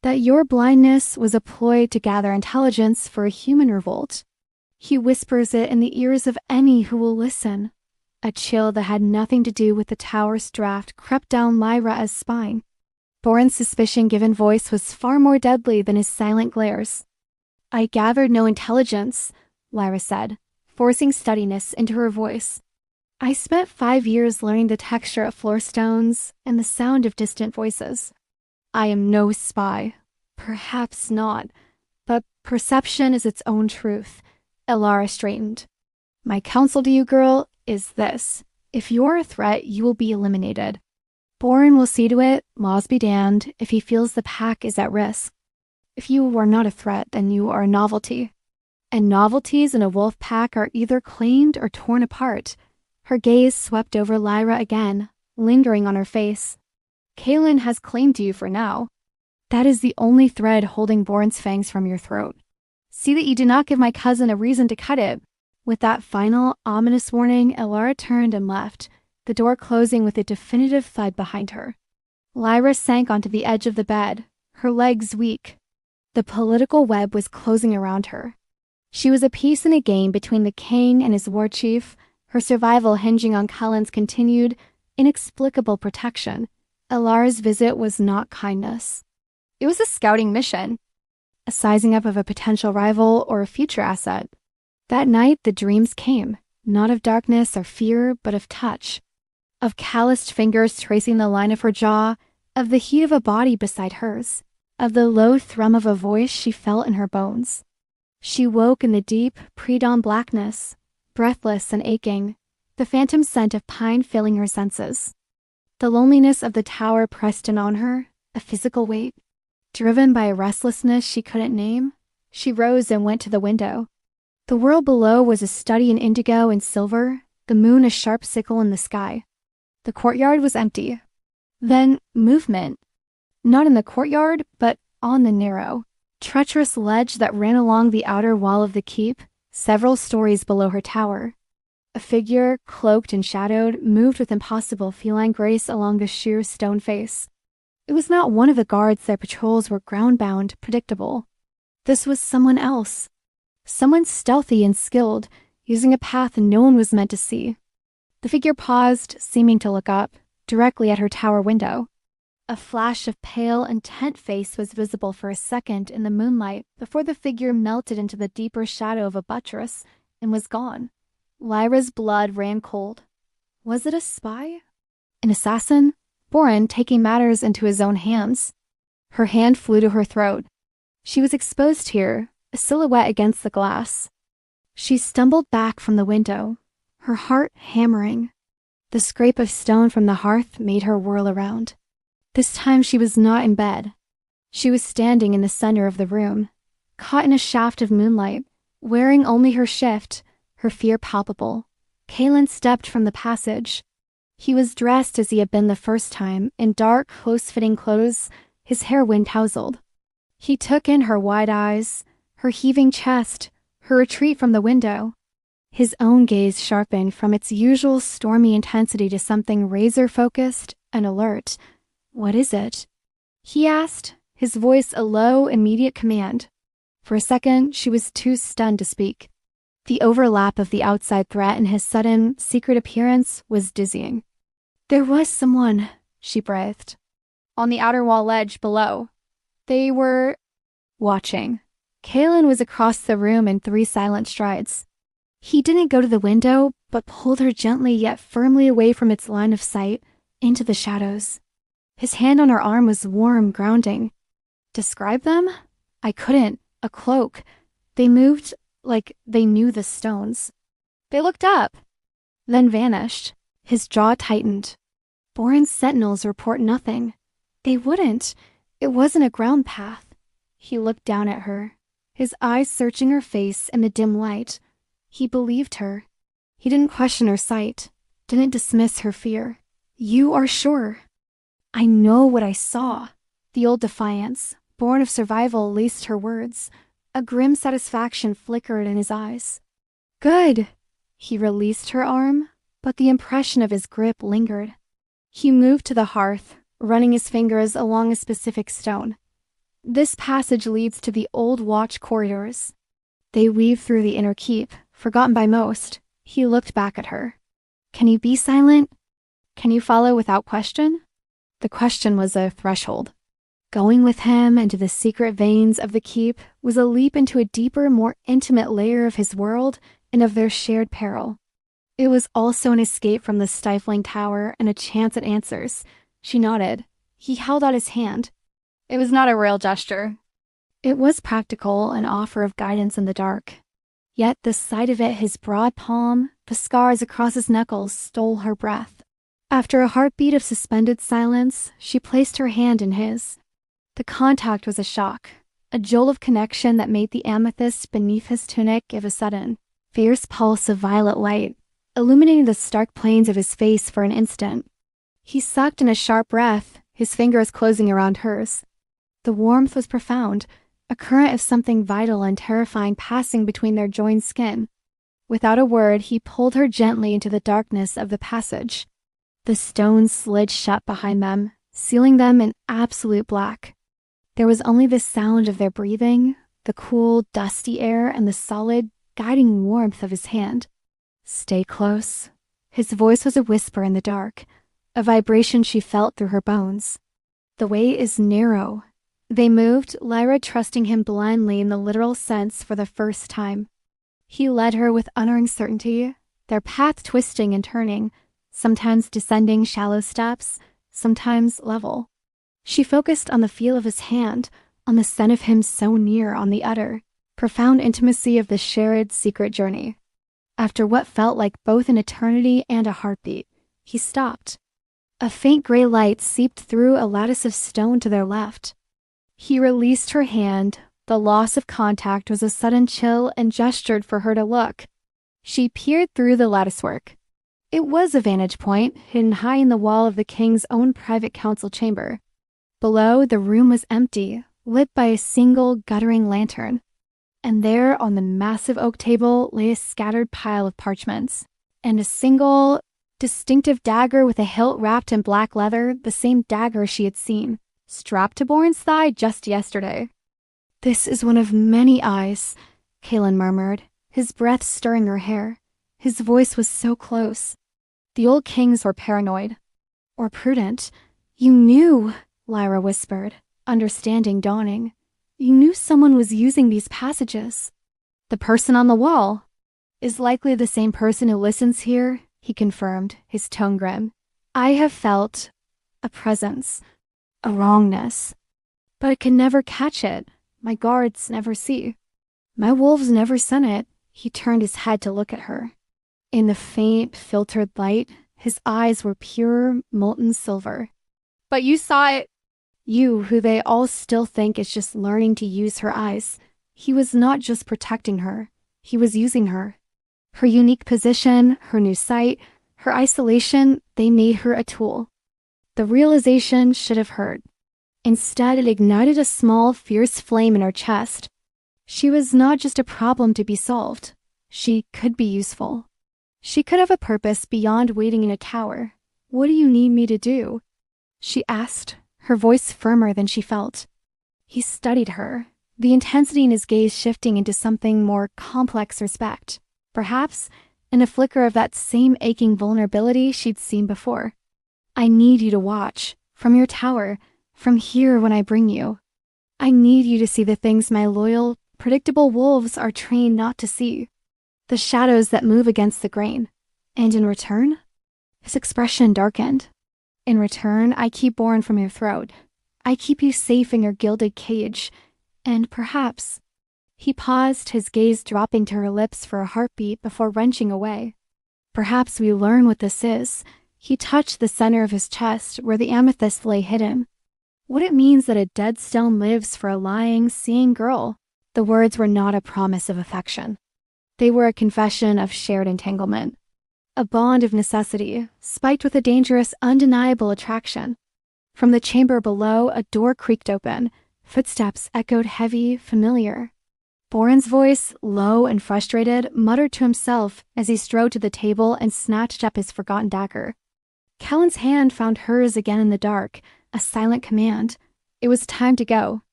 [SPEAKER 1] That your blindness was a ploy to gather intelligence for a human revolt. He whispers it in the ears of any who will listen." A chill that had nothing to do with the tower's draft crept down Lyra's spine. Boren's suspicion-given voice was far more deadly than his silent glares. "I gathered no intelligence," Lyra said, forcing steadiness into her voice. "I spent 5 years learning the texture of floor stones and the sound of distant voices. I am no spy. Perhaps not, but perception is its own truth." Elara straightened. "My counsel to you, girl, is this. If you're a threat, you will be eliminated. Boren will see to it, laws be damned, if he feels the pack is at risk. If you are not a threat, then you are a novelty. And novelties in a wolf pack are either claimed or torn apart." Her gaze swept over Lyra again, lingering on her face. "Kaelen has claimed you for now. That is the only thread holding Boren's fangs from your throat. See that you do not give my cousin a reason to cut it." With that final, ominous warning, Elara turned and left, the door closing with a definitive thud behind her. Lyra sank onto the edge of the bed, her legs weak. The political web was closing around her. She was a piece in a game between the king and his war chief, her survival hinging on Kaelen's continued, inexplicable protection. Elara's visit was not kindness. It was a scouting mission, a sizing up of a potential rival or a future asset. That night, the dreams came, not of darkness or fear, but of touch. Of calloused fingers tracing the line of her jaw, of the heat of a body beside hers, of the low thrum of a voice she felt in her bones. She woke in the deep, pre-dawn blackness, breathless and aching, the phantom scent of pine filling her senses. The loneliness of the tower pressed in on her, a physical weight. Driven by a restlessness she couldn't name, she rose and went to the window. The world below was a study in indigo and silver, the moon a sharp sickle in the sky. The courtyard was empty. Then movement. Not in the courtyard, but on the narrow. treacherous ledge that ran along the outer wall of the keep, several stories below her tower. A figure, cloaked and shadowed, moved with impossible feline grace along the sheer stone face. It was not one of the guards their patrols were ground-bound, predictable. This was someone else. Someone stealthy and skilled, using a path no one was meant to see. The figure paused, seeming to look up, directly at her tower window. A flash of pale, intent face was visible for a second in the moonlight before the figure melted into the deeper shadow of a buttress and was gone. Lyra's blood ran cold. Was it a spy? An assassin? Boren taking matters into his own hands. Her hand flew to her throat. She was exposed here, a silhouette against the glass. She stumbled back from the window, her heart hammering. The scrape of stone from the hearth made her whirl around. This time she was not in bed. She was standing in the center of the room, caught in a shaft of moonlight, wearing only her shift, her fear palpable. Kaelen stepped from the passage. He was dressed as he had been the first time, in dark, close-fitting clothes, his hair wind-tousled. He took in her wide eyes, her heaving chest, her retreat from the window. His own gaze sharpened from its usual stormy intensity to something razor-focused and alert. "What is it?" he asked, his voice a low, immediate command. For a second, she was too stunned to speak. The overlap of the outside threat and his sudden, secret appearance was dizzying. "There was someone," she breathed. "On the outer wall ledge below. They were watching." Kaelen was across the room in 3 silent strides. He didn't go to the window, but pulled her gently yet firmly away from its line of sight, into the shadows. His hand on her arm was warm, grounding. Describe them? I couldn't. A cloak. They moved like they knew the stones. They looked up, then vanished. His jaw tightened. Boren's sentinels report nothing. They wouldn't. It wasn't a ground path. He looked down at her, his eyes searching her face in the dim light. He believed her. He didn't question her sight, didn't dismiss her fear. "You are sure?" "I know what I saw." The old defiance, born of survival, laced her words. A grim satisfaction flickered in his eyes. "Good." He released her arm, but the impression of his grip lingered. He moved to the hearth, running his fingers along a specific stone. "This passage leads to the old watch corridors. They weave through the inner keep, forgotten by most." He looked back at her. "Can you be silent? Can you follow without question?" The question was a threshold. Going with him into the secret veins of the keep was a leap into a deeper, more intimate layer of his world and of their shared peril. It was also an escape from the stifling tower and a chance at answers. She nodded. He held out his hand. It was not a royal gesture. It was practical, an offer of guidance in the dark. Yet the sight of it, his broad palm, the scars across his knuckles, stole her breath. After a heartbeat of suspended silence, she placed her hand in his. The contact was a shock, a jolt of connection that made the amethyst beneath his tunic give a sudden, fierce pulse of violet light, illuminating the stark plains of his face for an instant. He sucked in a sharp breath, his fingers closing around hers. The warmth was profound, a current of something vital and terrifying passing between their joined skin. Without a word, he pulled her gently into the darkness of the passage. The stones slid shut behind them, sealing them in absolute black. There was only the sound of their breathing, the cool, dusty air, and the solid, guiding warmth of his hand. "Stay close." His voice was a whisper in the dark, a vibration she felt through her bones. "The way is narrow." They moved, Lyra trusting him blindly in the literal sense for the first time. He led her with unerring certainty, their path twisting and turning, sometimes descending shallow steps, sometimes level. She focused on the feel of his hand, on the scent of him so near on the utter, profound intimacy of the shared secret journey. After what felt like both an eternity and a heartbeat, he stopped. A faint gray light seeped through a lattice of stone to their left. He released her hand. The loss of contact was a sudden chill and gestured for her to look. She peered through the latticework. It was a vantage point, hidden high in the wall of the king's own private council chamber. Below, the room was empty, lit by a single guttering lantern. And there on the massive oak table lay a scattered pile of parchments, and a single, distinctive dagger with a hilt wrapped in black leather, the same dagger she had seen, strapped to Boren's thigh just yesterday. "This is one of many eyes," Kaelen murmured, his breath stirring her hair. His voice was so close. The old kings were paranoid. Or prudent. "You knew," Lyra whispered, understanding dawning. "You knew someone was using these passages." "The person on the wall is likely the same person who listens here," he confirmed, his tone grim. "I have felt a presence, a wrongness, but I can never catch it. My guards never see. My wolves never scent it." He turned his head to look at her. In the faint, filtered light, his eyes were pure, molten silver. "But you saw it." "You, who they all still think is just learning to use her eyes." He was not just protecting her. He was using her. Her unique position, her new sight, her isolation, they made her a tool. The realization should have hurt. Instead, it ignited a small, fierce flame in her chest. She was not just a problem to be solved. She could be useful. She could have a purpose beyond waiting in a tower. "What do you need me to do?" she asked, her voice firmer than she felt. He studied her, the intensity in his gaze shifting into something more complex respect, perhaps in a flicker of that same aching vulnerability she'd seen before. "I need you to watch, from your tower, from here when I bring you. I need you to see the things my loyal, predictable wolves are trained not to see. The shadows that move against the grain. And in return?" His expression darkened. "In return, I keep Boren from your throat. I keep you safe in your gilded cage. And perhaps..." He paused, his gaze dropping to her lips for a heartbeat before wrenching away. "Perhaps we learn what this is." He touched the center of his chest where the amethyst lay hidden. "What it means that a dead stone lives for a lying, seeing girl." The words were not a promise of affection. They were a confession of shared entanglement. A bond of necessity, spiked with a dangerous, undeniable attraction. From the chamber below, a door creaked open. Footsteps echoed heavy, familiar. Boren's voice, low and frustrated, muttered to himself as he strode to the table and snatched up his forgotten dagger. Kaelen's hand found hers again in the dark, a silent command. It was time to go.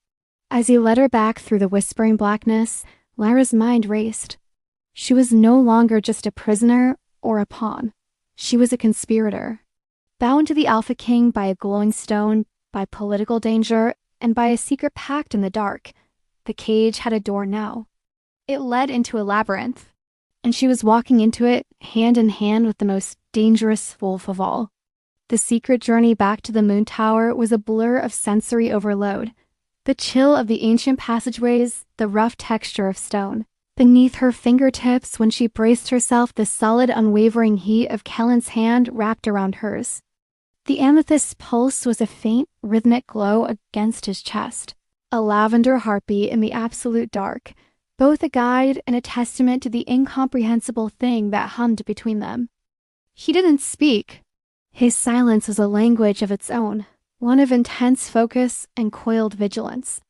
[SPEAKER 1] As he led her back through the whispering blackness, Lyra's mind raced. She was no longer just a prisoner or a pawn. She was a conspirator, bound to the Alpha King by a glowing stone, by political danger, and by a secret pact in the dark. The cage had a door now. It led into a labyrinth, and she was walking into it hand in hand with the most dangerous wolf of all. The secret journey back to the moon tower was a blur of sensory overload. The chill of the ancient passageways, the rough texture of stone. Beneath her fingertips, when she braced herself, the solid, unwavering heat of Kaelen's hand wrapped around hers. The amethyst's pulse was a faint, rhythmic glow against his chest. A lavender heartbeat in the absolute dark, both a guide and a testament to the incomprehensible thing that hummed between them. He didn't speak. His silence was a language of its own, one of intense focus and coiled vigilance.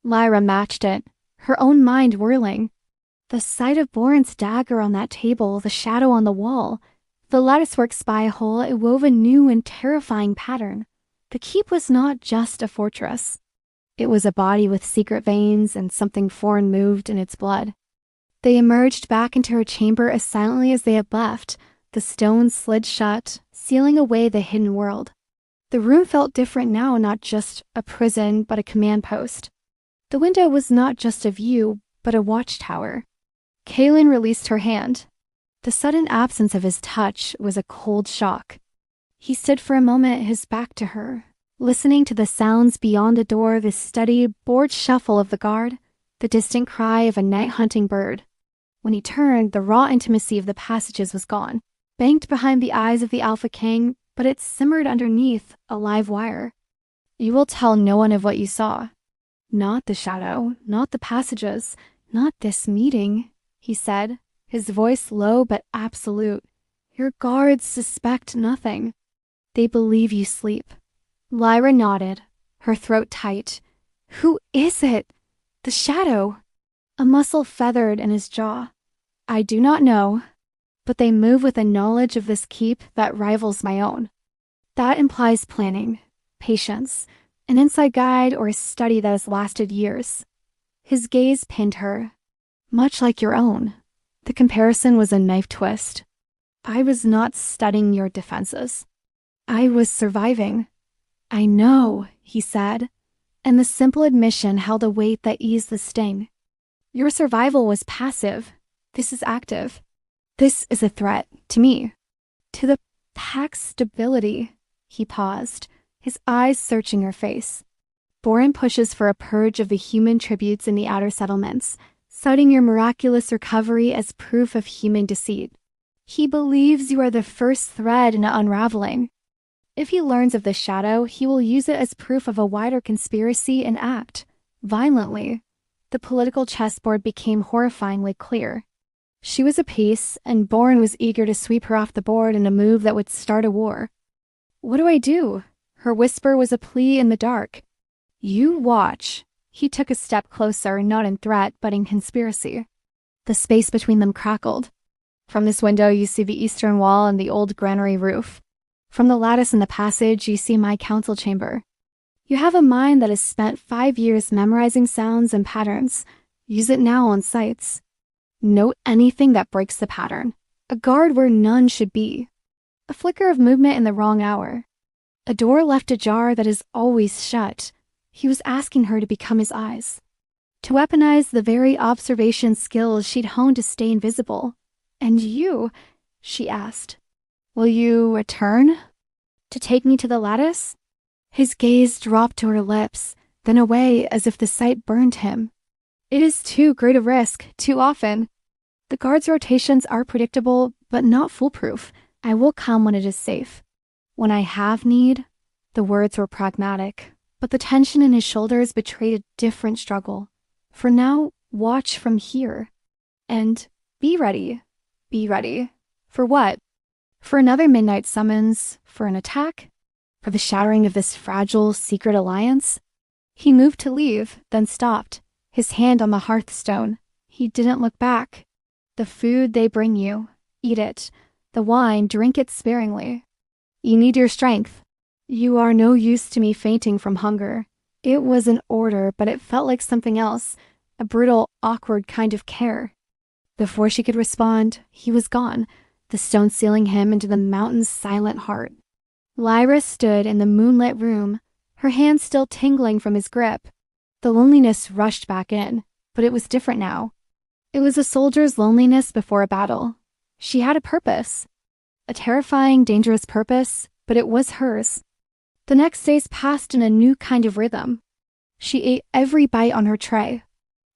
[SPEAKER 1] Lyra matched it, her own mind whirling. The sight of Boren's dagger on that table, the shadow on the wall, the latticework spy hole, it wove a new and terrifying pattern. The keep was not just a fortress. It was a body with secret veins, and something foreign moved in its blood. They emerged back into her chamber as silently as they had left. The stone slid shut, sealing away the hidden world. The room felt different now, not just a prison, but a command post. The window was not just a view, but a watchtower. Kaelen released her hand. The sudden absence of his touch was a cold shock. He stood for a moment, his back to her, listening to the sounds beyond the door, the steady, bored shuffle of the guard, the distant cry of a night-hunting bird. When he turned, the raw intimacy of the passages was gone, banked behind the eyes of the Alpha King, but it simmered underneath a live wire. "You will tell no one of what you saw. Not the shadow, not the passages, not this meeting," he said, his voice low but absolute. "Your guards suspect nothing. They believe you sleep." Lyra nodded, her throat tight. Who is it? The shadow. A muscle feathered in his jaw. I do not know, but they move with a knowledge of this keep that rivals my own. That implies planning, patience, an inside guide or a study that has lasted years. His gaze pinned her, much like your own. The comparison was a knife twist. I was not studying your defenses. I was surviving. I know, he said, and the simple admission held a weight that eased the sting. Your survival was passive. This is active. This is a threat to me. To the pack's stability. He paused, his eyes searching her face. Boren pushes for a purge of the human tributes in the outer settlements, citing your miraculous recovery as proof of human deceit. He believes you are the first thread in unraveling. If he learns of the shadow, he will use it as proof of a wider conspiracy and act, violently. The political chessboard became horrifyingly clear. She was a piece, and Boren was eager to sweep her off the board in a move that would start a war. What do I do? Her whisper was a plea in the dark. You watch. He took a step closer, not in threat, but in conspiracy. The space between them crackled. From this window, you see the eastern wall and the old granary roof. From the lattice in the passage, you see my council chamber. You have a mind that has spent 5 years memorizing sounds and patterns. Use it now on sights. Note anything that breaks the pattern. A guard where none should be. A flicker of movement in the wrong hour. A door left ajar that is always shut. He was asking her to become his eyes. To weaponize the very observation skills she'd honed to stay invisible. And you, she asked, will you return? To take me to the lattice? His gaze dropped to her lips, then away as if the sight burned him. It is too great a risk, too often. The guard's rotations are predictable, but not foolproof. I will come when it is safe. When I have need, the words were pragmatic, but the tension in his shoulders betrayed a different struggle. For now, watch from here. And be ready. Be ready. For what? For another midnight summons? For an attack? For the shattering of this fragile, secret alliance? He moved to leave, then stopped, his hand on the hearthstone. He didn't look back. The food they bring you, eat it. The wine, drink it sparingly. You need your strength. You are no use to me fainting from hunger. It was an order, but it felt like something else, a brutal, awkward kind of care. Before she could respond, he was gone, the stone sealing him into the mountain's silent heart. Lyra stood in the moonlit room, her hands still tingling from his grip. The loneliness rushed back in, but it was different now. It was a soldier's loneliness before a battle. She had a purpose. A terrifying, dangerous purpose, but it was hers. The next days passed in a new kind of rhythm. She ate every bite on her tray.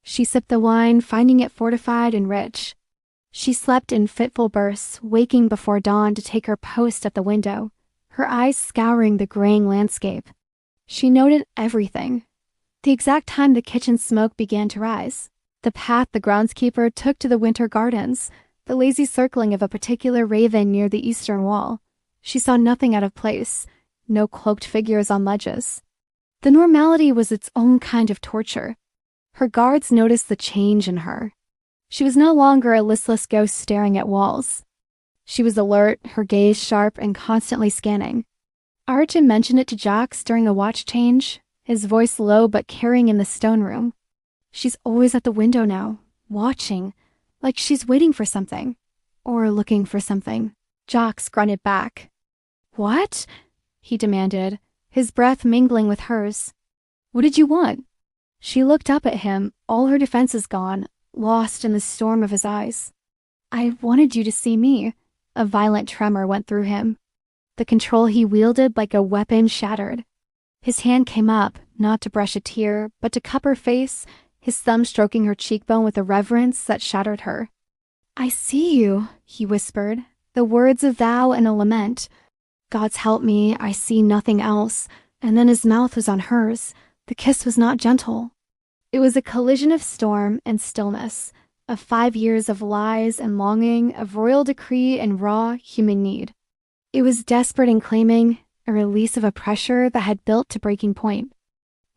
[SPEAKER 1] She sipped the wine, finding it fortified and rich. She slept in fitful bursts, waking before dawn to take her post at the window, her eyes scouring the graying landscape. She noted everything. The exact time the kitchen smoke began to rise, the path the groundskeeper took to the winter gardens, the lazy circling of a particular raven near the eastern wall. She saw nothing out of place, no cloaked figures on ledges. The normality was its own kind of torture. Her guards noticed the change in her. She was no longer a listless ghost staring at walls. She was alert, her gaze sharp and constantly scanning. Arjun mentioned it to Jax during a watch change, his voice low but carrying in the stone room. She's always at the window now, watching, like she's waiting for something, or looking for something. Jax grunted back. What? He demanded, his breath mingling with hers. What did you want? She looked up at him, all her defenses gone, lost in the storm of his eyes. I wanted you to see me. A violent tremor went through him. The control he wielded like a weapon shattered. His hand came up, not to brush a tear, but to cup her face, his thumb stroking her cheekbone with a reverence that shattered her. I see you, he whispered, the words of vow and a lament. God's help me, I see nothing else. And then his mouth was on hers. The kiss was not gentle. It was a collision of storm and stillness, of 5 years of lies and longing, of royal decree and raw human need. It was desperate in claiming, a release of a pressure that had built to breaking point.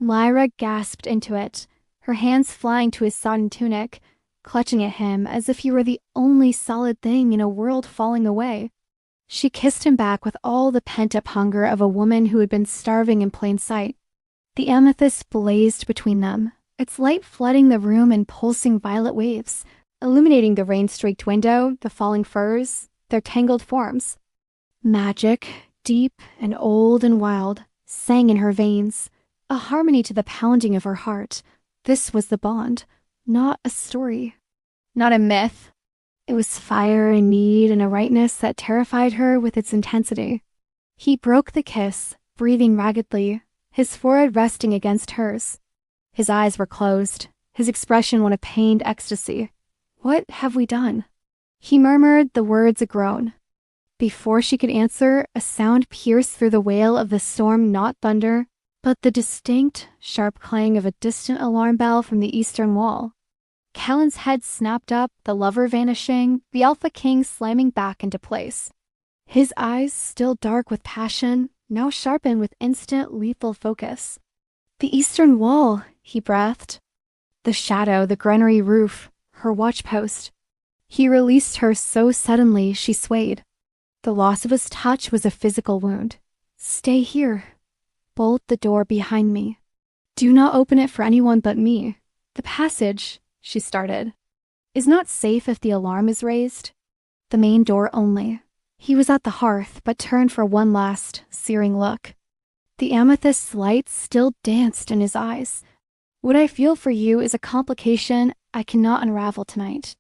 [SPEAKER 1] Lyra gasped into it, her hands flying to his sodden tunic, clutching at him as if he were the only solid thing in a world falling away. She kissed him back with all the pent-up hunger of a woman who had been starving in plain sight. The amethyst blazed between them, its light flooding the room in pulsing violet waves, illuminating the rain-streaked window, the falling firs, their tangled forms. Magic, deep and old and wild, sang in her veins, a harmony to the pounding of her heart. This was the bond, not a story, not a myth. It was fire and need and a rightness that terrified her with its intensity. He broke the kiss, breathing raggedly, his forehead resting against hers. His eyes were closed, his expression one of pained ecstasy. "What have we done?" He murmured the words a groan. Before she could answer, a sound pierced through the wail of the storm, not thunder, but the distinct, sharp clang of a distant alarm bell from the eastern wall. Kaelen's head snapped up, the lover vanishing, the Alpha King slamming back into place. His eyes, still dark with passion, now sharpened with instant, lethal focus. "The eastern wall," he breathed. The shadow, the granary roof, her watchpost. He released her so suddenly she swayed. The loss of his touch was a physical wound. "Stay here. Bolt the door behind me. Do not open it for anyone but me. The passage," she started, "is not safe if the alarm is raised. The main door only." He was at the hearth, but turned for one last, searing look. The amethyst's light still danced in his eyes. "What I feel for you is a complication I cannot unravel tonight.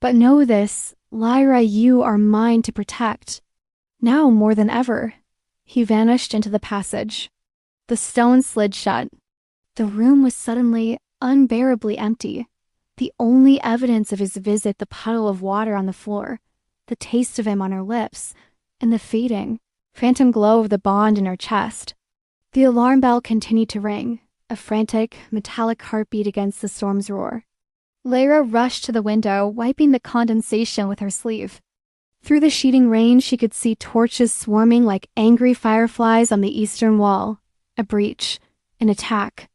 [SPEAKER 1] But know this, Lyra, you are mine to protect. Now more than ever." He vanished into the passage. The stone slid shut. The room was suddenly unbearably empty. The only evidence of his visit, the puddle of water on the floor, the taste of him on her lips, and the fading, phantom glow of the bond in her chest. The alarm bell continued to ring, a frantic, metallic heartbeat against the storm's roar. Lyra rushed to the window, wiping the condensation with her sleeve. Through the sheeting rain, she could see torches swarming like angry fireflies on the eastern wall. A breach, an attack.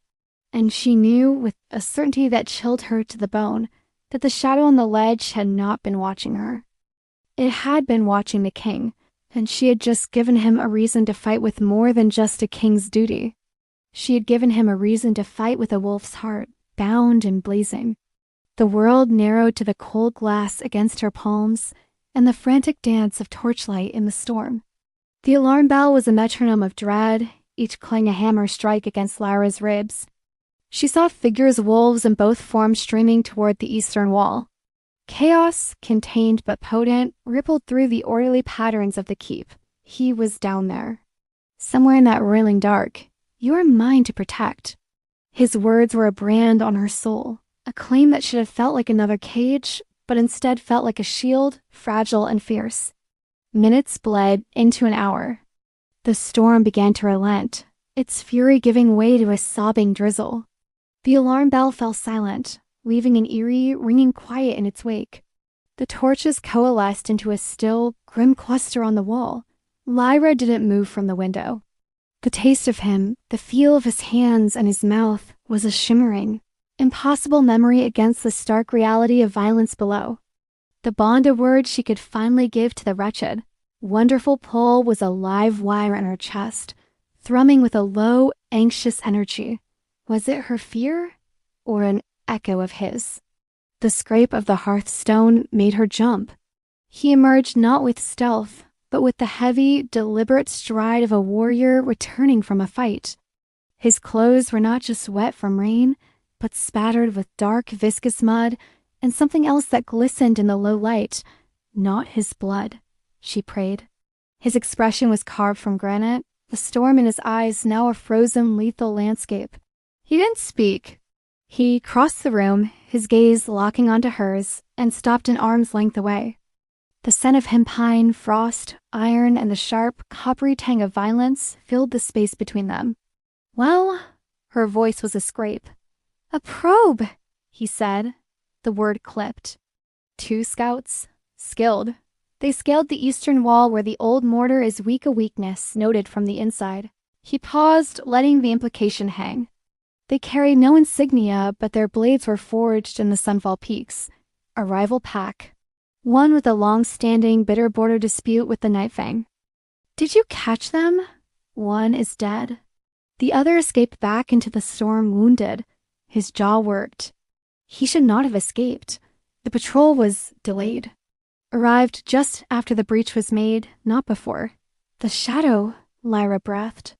[SPEAKER 1] And she knew, with a certainty that chilled her to the bone, that the shadow on the ledge had not been watching her. It had been watching the king, and she had just given him a reason to fight with more than just a king's duty. She had given him a reason to fight with a wolf's heart, bound and blazing. The world narrowed to the cold glass against her palms and the frantic dance of torchlight in the storm. The alarm bell was a metronome of dread, each clang a hammer strike against Lyra's ribs. She saw figures, wolves in both forms, streaming toward the eastern wall. Chaos, contained but potent, rippled through the orderly patterns of the keep. He was down there. Somewhere in that roiling dark. "You are mine to protect." His words were a brand on her soul, a claim that should have felt like another cage, but instead felt like a shield, fragile and fierce. Minutes bled into an hour. The storm began to relent, its fury giving way to a sobbing drizzle. The alarm bell fell silent, leaving an eerie, ringing quiet in its wake. The torches coalesced into a still, grim cluster on the wall. Lyra didn't move from the window. The taste of him, the feel of his hands and his mouth, was a shimmering, impossible memory against the stark reality of violence below. The bonded word she could finally give to the wretched. Wonderful pull was a live wire in her chest, thrumming with a low, anxious energy. Was it her fear, or an echo of his? The scrape of the hearthstone made her jump. He emerged not with stealth, but with the heavy, deliberate stride of a warrior returning from a fight. His clothes were not just wet from rain, but spattered with dark, viscous mud and something else that glistened in the low light. Not his blood, she prayed. His expression was carved from granite, the storm in his eyes now a frozen, lethal landscape. He didn't speak. He crossed the room, his gaze locking onto hers, and stopped an arm's length away. The scent of hempine, frost, iron, and the sharp, coppery tang of violence filled the space between them. "Well," her voice was a scrape. "A probe," he said. The word clipped. 2 scouts, skilled. They scaled the eastern wall where the old mortar is weak a weakness, noted from the inside. He paused, letting the implication hang. They carried no insignia, but their blades were forged in the Sunfall Peaks. A rival pack. One with a long-standing bitter border dispute with the Nightfang. Did you catch them? One is dead. The other escaped back into the storm wounded. His jaw worked. He should not have escaped. The patrol was delayed. Arrived just after the breach was made, not before. The shadow, Lyra breathed.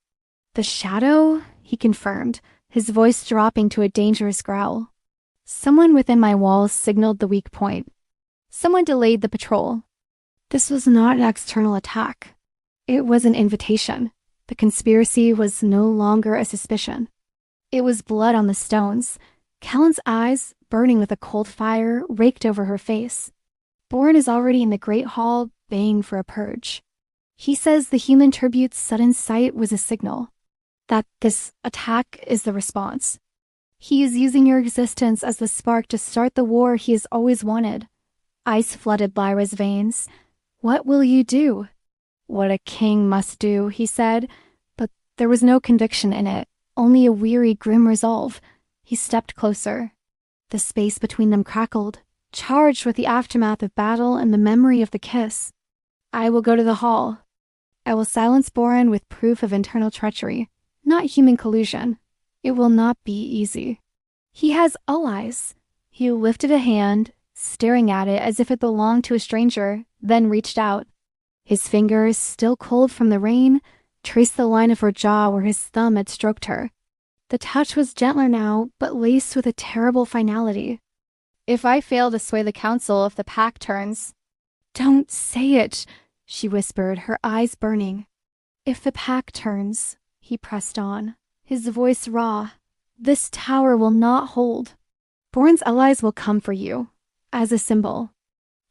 [SPEAKER 1] The shadow? He confirmed, his voice dropping to a dangerous growl. Someone within my walls signaled the weak point. Someone delayed the patrol. This was not an external attack. It was an invitation. The conspiracy was no longer a suspicion. It was blood on the stones. Kaelen's eyes, burning with a cold fire, raked over her face. Boren is already in the Great Hall, baying for a purge. He says the human tribute's sudden sight was a signal. That this attack is the response. He is using your existence as the spark to start the war he has always wanted. Ice flooded Lyra's veins. What will you do? What a king must do, he said, but there was no conviction in it, only a weary, grim resolve. He stepped closer. The space between them crackled, charged with the aftermath of battle and the memory of the kiss. I will go to the hall. I will silence Boren with proof of internal treachery, not human collusion. It will not be easy. He has allies. He lifted a hand, staring at it as if it belonged to a stranger, then reached out. His fingers, still cold from the rain, traced the line of her jaw where his thumb had stroked her. The touch was gentler now, but laced with a terrible finality. If I fail to sway the council if the pack turns... Don't say it, she whispered, her eyes burning. If the pack turns, he pressed on, his voice raw. This tower will not hold. Boren's allies will come for you, as a symbol.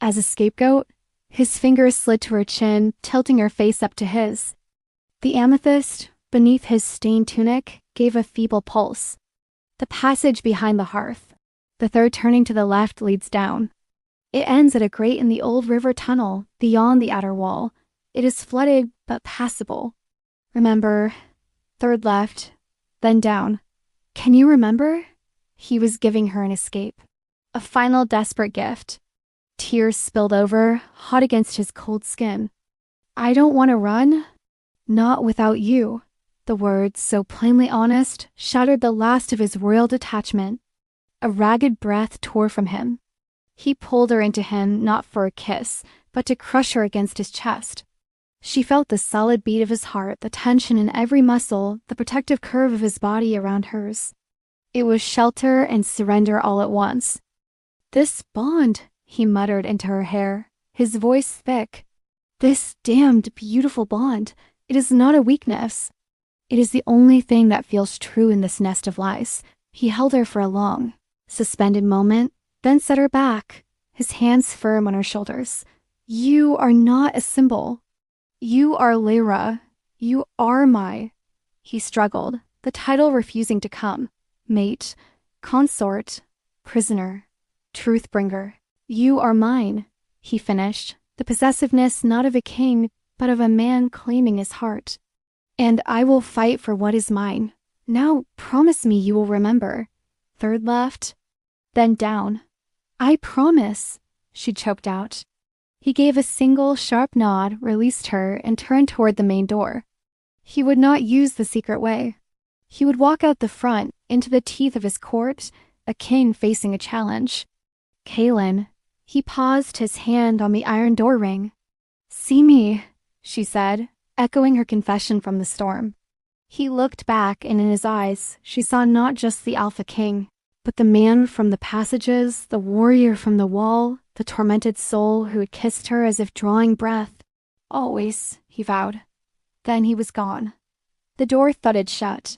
[SPEAKER 1] As a scapegoat, his fingers slid to her chin, tilting her face up to his. The amethyst, beneath his stained tunic, gave a feeble pulse. The passage behind the hearth. The third turning to the left leads down. It ends at a grate in the old river tunnel, beyond the outer wall. It is flooded, but passable. Remember, third left, then down. Can you remember? He was giving her an escape. A final desperate gift. Tears spilled over, hot against his cold skin. I don't want to run. Not without you. The words, so plainly honest, shattered the last of his royal detachment. A ragged breath tore from him. He pulled her into him, not for a kiss, but to crush her against his chest. She felt the solid beat of his heart, the tension in every muscle, the protective curve of his body around hers. It was shelter and surrender all at once. This bond, he muttered into her hair, his voice thick. This damned beautiful bond. It is not a weakness. It is the only thing that feels true in this nest of lies. He held her for a long, suspended moment, then set her back, his hands firm on her shoulders. You are not a symbol. You are Lyra. You are my... He struggled, the title refusing to come. Mate, consort, prisoner, truth-bringer. You are mine, he finished, the possessiveness not of a king, but of a man claiming his heart. And I will fight for what is mine. Now promise me you will remember. Third left, then down. I promise, she choked out. He gave a single sharp nod, released her, and turned toward the main door. He would not use the secret way. He would walk out the front, into the teeth of his court, a king facing a challenge. Kaelen. He paused, his hand on the iron door ring. See me, she said, echoing her confession from the storm. He looked back, and in his eyes, she saw not just the Alpha King, but the man from the passages, the warrior from the wall, the tormented soul who had kissed her as if drawing breath. Always, he vowed. Then he was gone. The door thudded shut.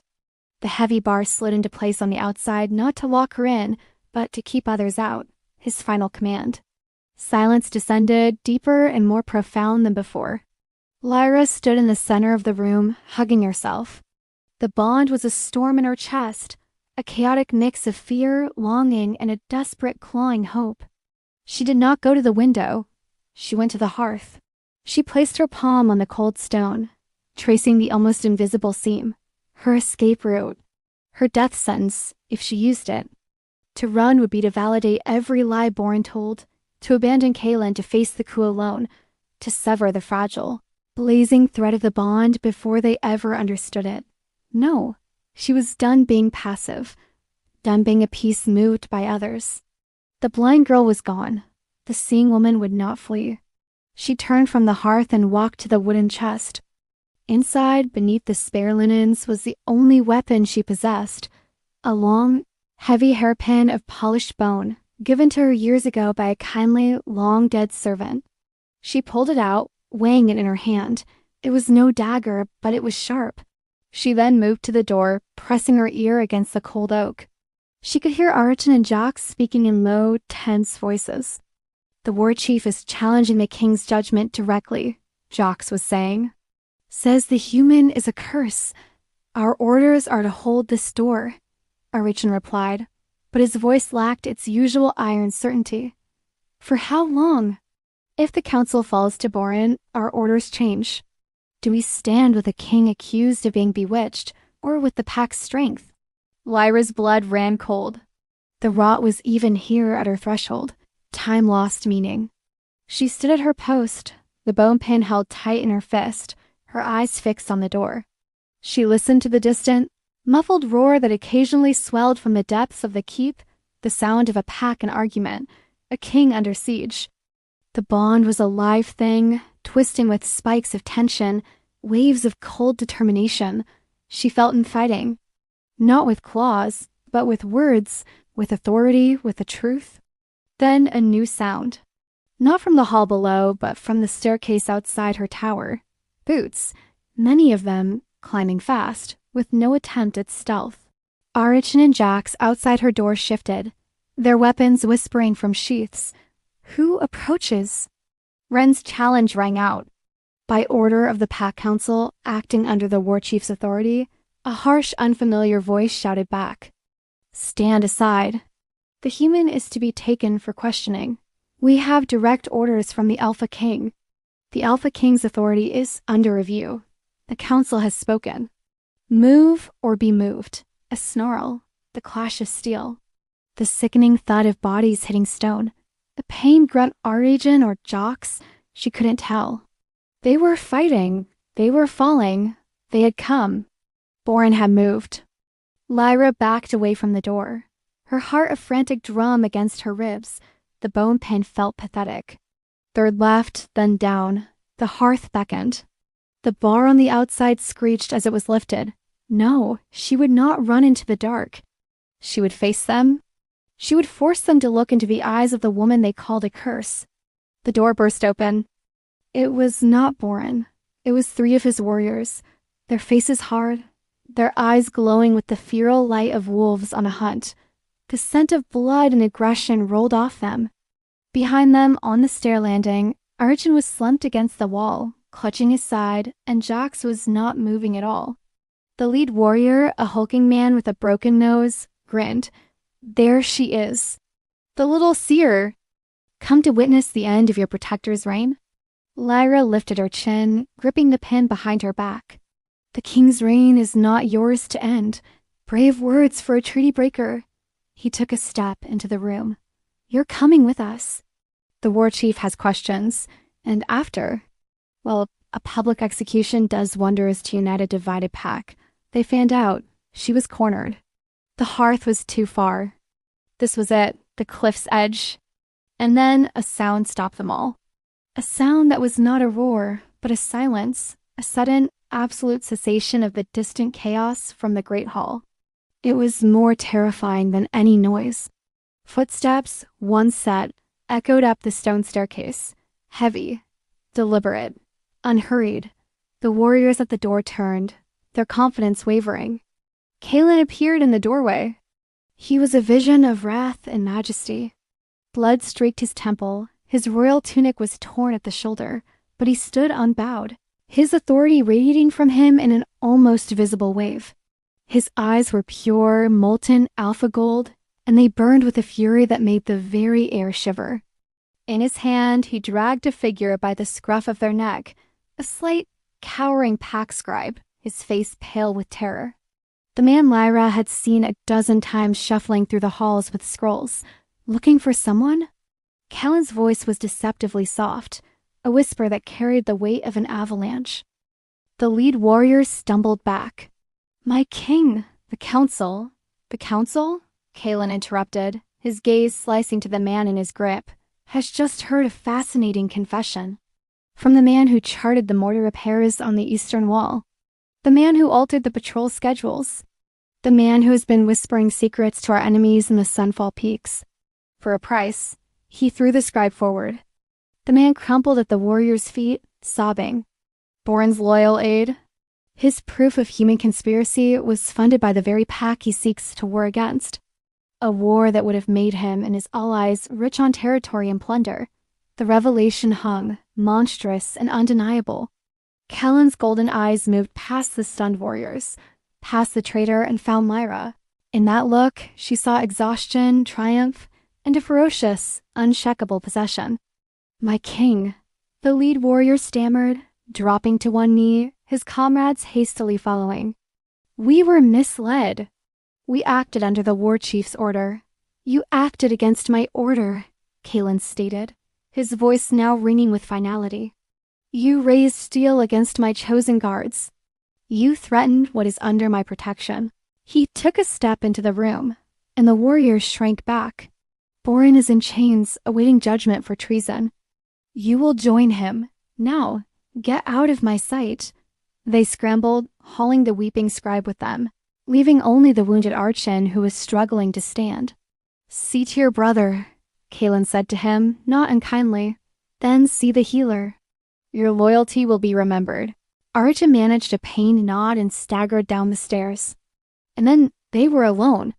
[SPEAKER 1] The heavy bar slid into place on the outside, not to lock her in, but to keep others out, his final command. Silence descended, deeper and more profound than before. Lyra stood in the center of the room, hugging herself. The bond was a storm in her chest, a chaotic mix of fear, longing, and a desperate clawing hope. She did not go to the window. She went to the hearth. She placed her palm on the cold stone, tracing the almost invisible seam, her escape route, Her death sentence, if she used it. To run would be to validate every lie Boren told, to abandon Kaelen to face the coup alone, to sever the fragile, blazing thread of the bond before they ever understood it. No, she was done being passive, done being a piece moved by others. The blind girl was gone. The seeing woman would not flee. She turned from the hearth and walked to the wooden chest. Inside, beneath the spare linens, was the only weapon she possessed, a long, heavy hairpin of polished bone, given to her years ago by a kindly, long-dead servant. She pulled it out, weighing it in her hand. It was no dagger, but it was sharp. She then moved to the door, pressing her ear against the cold oak. She could hear Archon and Jocks speaking in low, tense voices. "The war chief is challenging the king's judgment directly," Jocks was saying. "Says the human is a curse. Our orders are to hold this door," Archon replied, but his voice lacked its usual iron certainty. "For how long? If the council falls to Boren, our orders change. Do we stand with a king accused of being bewitched, or with the pack's strength?" Lyra's blood ran cold. The rot was even here at her threshold, time lost meaning. She stood at her post, the bone pin held tight in her fist, her eyes fixed on the door. She listened to the distant, muffled roar that occasionally swelled from the depths of the keep, the sound of a pack in argument, a king under siege. The bond was a live thing, twisting with spikes of tension, waves of cold determination. She felt in fighting. Not with claws, but with words, with authority, with the truth. Then a new sound. Not from the hall below, but from the staircase outside her tower. Boots, many of them, climbing fast, with no attempt at stealth. Archon and Jax outside her door shifted, their weapons whispering from sheaths. Who approaches? Ren's challenge rang out. By order of the Pack Council, acting under the war chief's authority, a harsh, unfamiliar voice shouted back. "Stand aside. The human is to be taken for questioning. We have direct orders from the Alpha King. The Alpha King's authority is under review. The council has spoken. Move or be moved." A snarl, the clash of steel, the sickening thud of bodies hitting stone. The pain grunt Archon or Jocks, she couldn't tell. They were fighting, they were falling, they had come. Boren had moved. Lyra backed away from the door, her heart a frantic drum against her ribs. The bone pin felt pathetic. Third left, then down. The hearth beckoned. The bar on the outside screeched as it was lifted. No, she would not run into the dark. She would face them. She would force them to look into the eyes of the woman they called a curse. The door burst open. It was not Boren. It was 3 of his warriors, their faces hard, their eyes glowing with the feral light of wolves on a hunt. The scent of blood and aggression rolled off them. Behind them, on the stair landing, Archon was slumped against the wall, clutching his side, and Jocks was not moving at all. The lead warrior, a hulking man with a broken nose, grinned. "There she is. The little seer. Come to witness the end of your protector's reign?" Lyra lifted her chin, gripping the pin behind her back. "The king's reign is not yours to end. Brave words for a treaty breaker." He took a step into the room. "You're coming with us. The war chief has questions, and after, well, a public execution does wonders to unite a divided pack. They fanned out. She was cornered. The hearth was too far. This was it, the cliff's edge. And then a sound stopped them all. A sound that was not a roar, but a silence, a sudden, absolute cessation of the distant chaos from the great hall. It was more terrifying than any noise. Footsteps, one set, echoed up the stone staircase, heavy, deliberate, unhurried. The warriors at the door turned, their confidence wavering. Kaelen appeared in the doorway. He was a vision of wrath and majesty. Blood streaked his temple, his royal tunic was torn at the shoulder, but he stood unbowed, his authority radiating from him in an almost visible wave. His eyes were pure, molten alpha gold, and they burned with a fury that made the very air shiver. In his hand, he dragged a figure by the scruff of their neck, a slight, cowering pack scribe, his face pale with terror. The man Lyra had seen a dozen times shuffling through the halls with scrolls, looking for someone? Kaelen's voice was deceptively soft, a whisper that carried the weight of an avalanche. The lead warrior stumbled back. "My king, the council." "The council?" Kaelen interrupted, his gaze slicing to the man in his grip. "Has just heard a fascinating confession. From the man who charted the mortar repairs on the eastern wall. The man who altered the patrol schedules. The man who has been whispering secrets to our enemies in the Sunfall Peaks. For a price." He threw the scribe forward. The man crumpled at the warrior's feet, sobbing. Boren's loyal aid? His proof of human conspiracy was funded by the very pack he seeks to war against. A war that would have made him and his allies rich on territory and plunder. The revelation hung, monstrous and undeniable. Kaelen's golden eyes moved past the stunned warriors, past the traitor, and found Lyra. In that look, she saw exhaustion, triumph, and a ferocious, uncheckable possession. "My king," the lead warrior stammered, dropping to one knee, his comrades hastily following. "We were misled. We acted under the war chief's order." "You acted against my order," Kaelen stated, his voice now ringing with finality. "You raised steel against my chosen guards. You threatened what is under my protection." He took a step into the room, and the warriors shrank back. "Boren is in chains, awaiting judgment for treason. You will join him. Now, get out of my sight." They scrambled, hauling the weeping scribe with them, leaving only the wounded Archon who was struggling to stand. "See to your brother," Kaelen said to him, not unkindly. "Then see the healer. Your loyalty will be remembered." Archon managed a pained nod and staggered down the stairs. And then they were alone.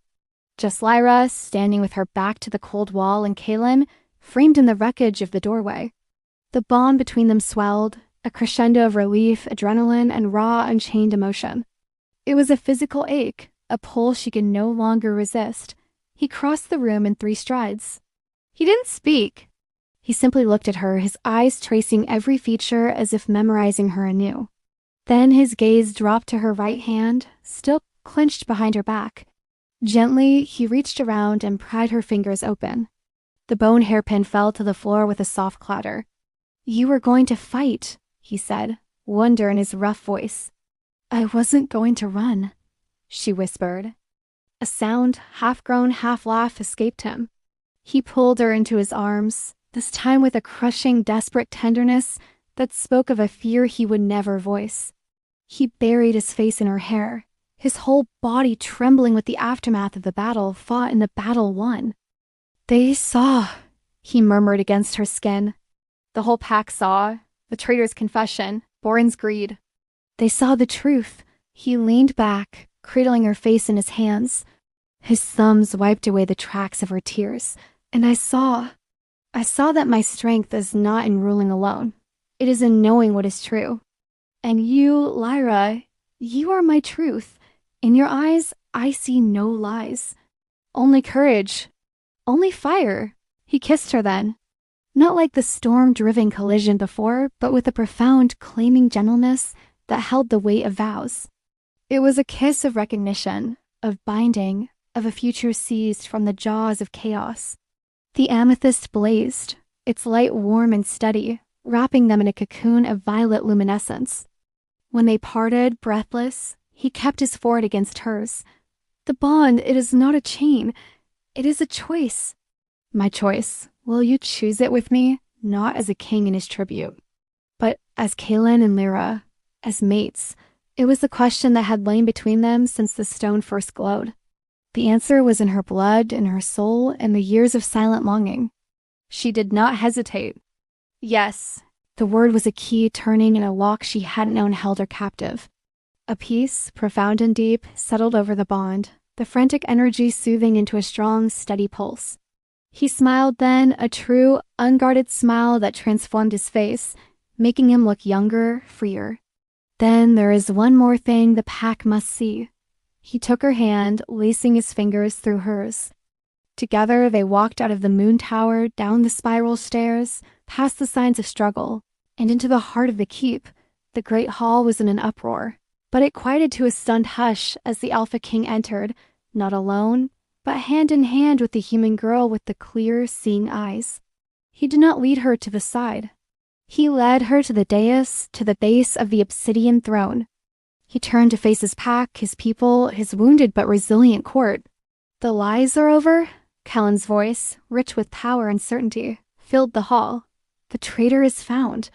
[SPEAKER 1] Just Lyra, standing with her back to the cold wall, and Kaelen, framed in the wreckage of the doorway. The bond between them swelled, a crescendo of relief, adrenaline, and raw, unchained emotion. It was a physical ache, a pull she could no longer resist. He crossed the room in 3 strides. He didn't speak. He simply looked at her, his eyes tracing every feature as if memorizing her anew. Then his gaze dropped to her right hand, still clenched behind her back. Gently, he reached around and pried her fingers open. The bone hairpin fell to the floor with a soft clatter. "You were going to fight," he said, wonder in his rough voice. "I wasn't going to run," she whispered. A sound, half-groan, half-laugh, escaped him. He pulled her into his arms, this time with a crushing, desperate tenderness that spoke of a fear he would never voice. He buried his face in her hair, his whole body trembling with the aftermath of the battle fought and the battle won. "They saw," he murmured against her skin. The whole pack saw, the traitor's confession, Boren's greed. They saw the truth. He leaned back, cradling her face in his hands. His thumbs wiped away the tracks of her tears. "And I saw that my strength is not in ruling alone. It is in knowing what is true. And you, Lyra, you are my truth. In your eyes, I see no lies. Only courage. Only fire." He kissed her then. Not like the storm-driven collision before, but with a profound, claiming gentleness that held the weight of vows. It was a kiss of recognition, of binding, of a future seized from the jaws of chaos. The amethyst blazed, its light warm and steady, wrapping them in a cocoon of violet luminescence. When they parted, breathless, he kept his forehead against hers. "The bond, it is not a chain. It is a choice." "My choice. Will you choose it with me, not as a king in his tribute, but as Kaelen and Lyra, as mates?" It was the question that had lain between them since the stone first glowed. The answer was in her blood, in her soul, and the years of silent longing. She did not hesitate. Yes. The word was a key turning in a lock she hadn't known held her captive. A peace, profound and deep, settled over the bond, the frantic energy soothing into a strong, steady pulse. He smiled then, a true, unguarded smile that transformed his face, making him look younger, freer. "Then there is one more thing the pack must see." He took her hand, lacing his fingers through hers. Together they walked out of the moon tower, down the spiral stairs, past the signs of struggle, and into the heart of the keep. The great hall was in an uproar. But it quieted to a stunned hush as the Alpha King entered, not alone, but hand in hand with the human girl with the clear, seeing eyes. He did not lead her to the side. He led her to the dais, to the base of the obsidian throne. He turned to face his pack, his people, his wounded but resilient court. "The lies are over?" Kaelen's voice, rich with power and certainty, filled the hall. "The traitor is found.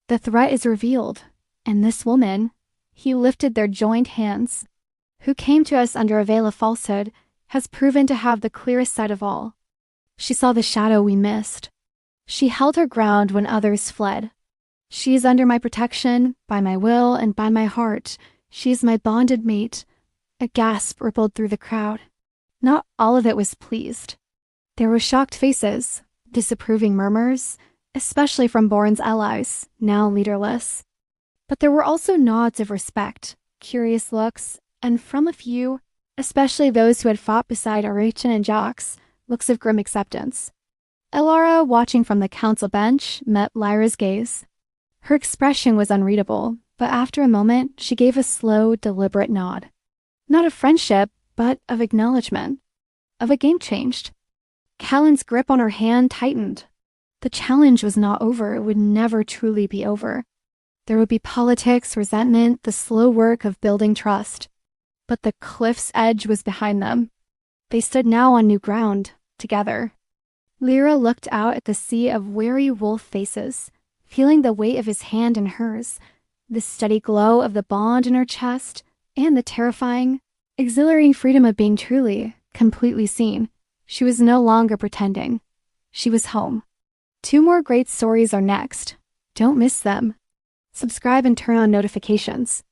[SPEAKER 1] The threat is revealed. And this woman," he lifted their joined hands, "who came to us under a veil of falsehood, has proven to have the clearest sight of all. She saw the shadow we missed. She held her ground when others fled. She is under my protection, by my will, and by my heart. She is my bonded mate." A gasp rippled through the crowd. Not all of it was pleased. There were shocked faces, disapproving murmurs, especially from Boren's allies, now leaderless. But there were also nods of respect, curious looks, and from a few, especially those who had fought beside Arachin and Jax, looks of grim acceptance. Elara, watching from the council bench, met Lyra's gaze. Her expression was unreadable, but after a moment, she gave a slow, deliberate nod. Not of friendship, but of acknowledgement. Of a game changed. Kaelen's grip on her hand tightened. The challenge was not over. It would never truly be over. There would be politics, resentment, the slow work of building trust. But the cliff's edge was behind them. They stood now on new ground, together. Lyra looked out at the sea of wary wolf faces, feeling the weight of his hand in hers, the steady glow of the bond in her chest, and the terrifying, exhilarating freedom of being truly, completely seen. She was no longer pretending. She was home. 2 more great stories are next. Don't miss them. Subscribe and turn on notifications.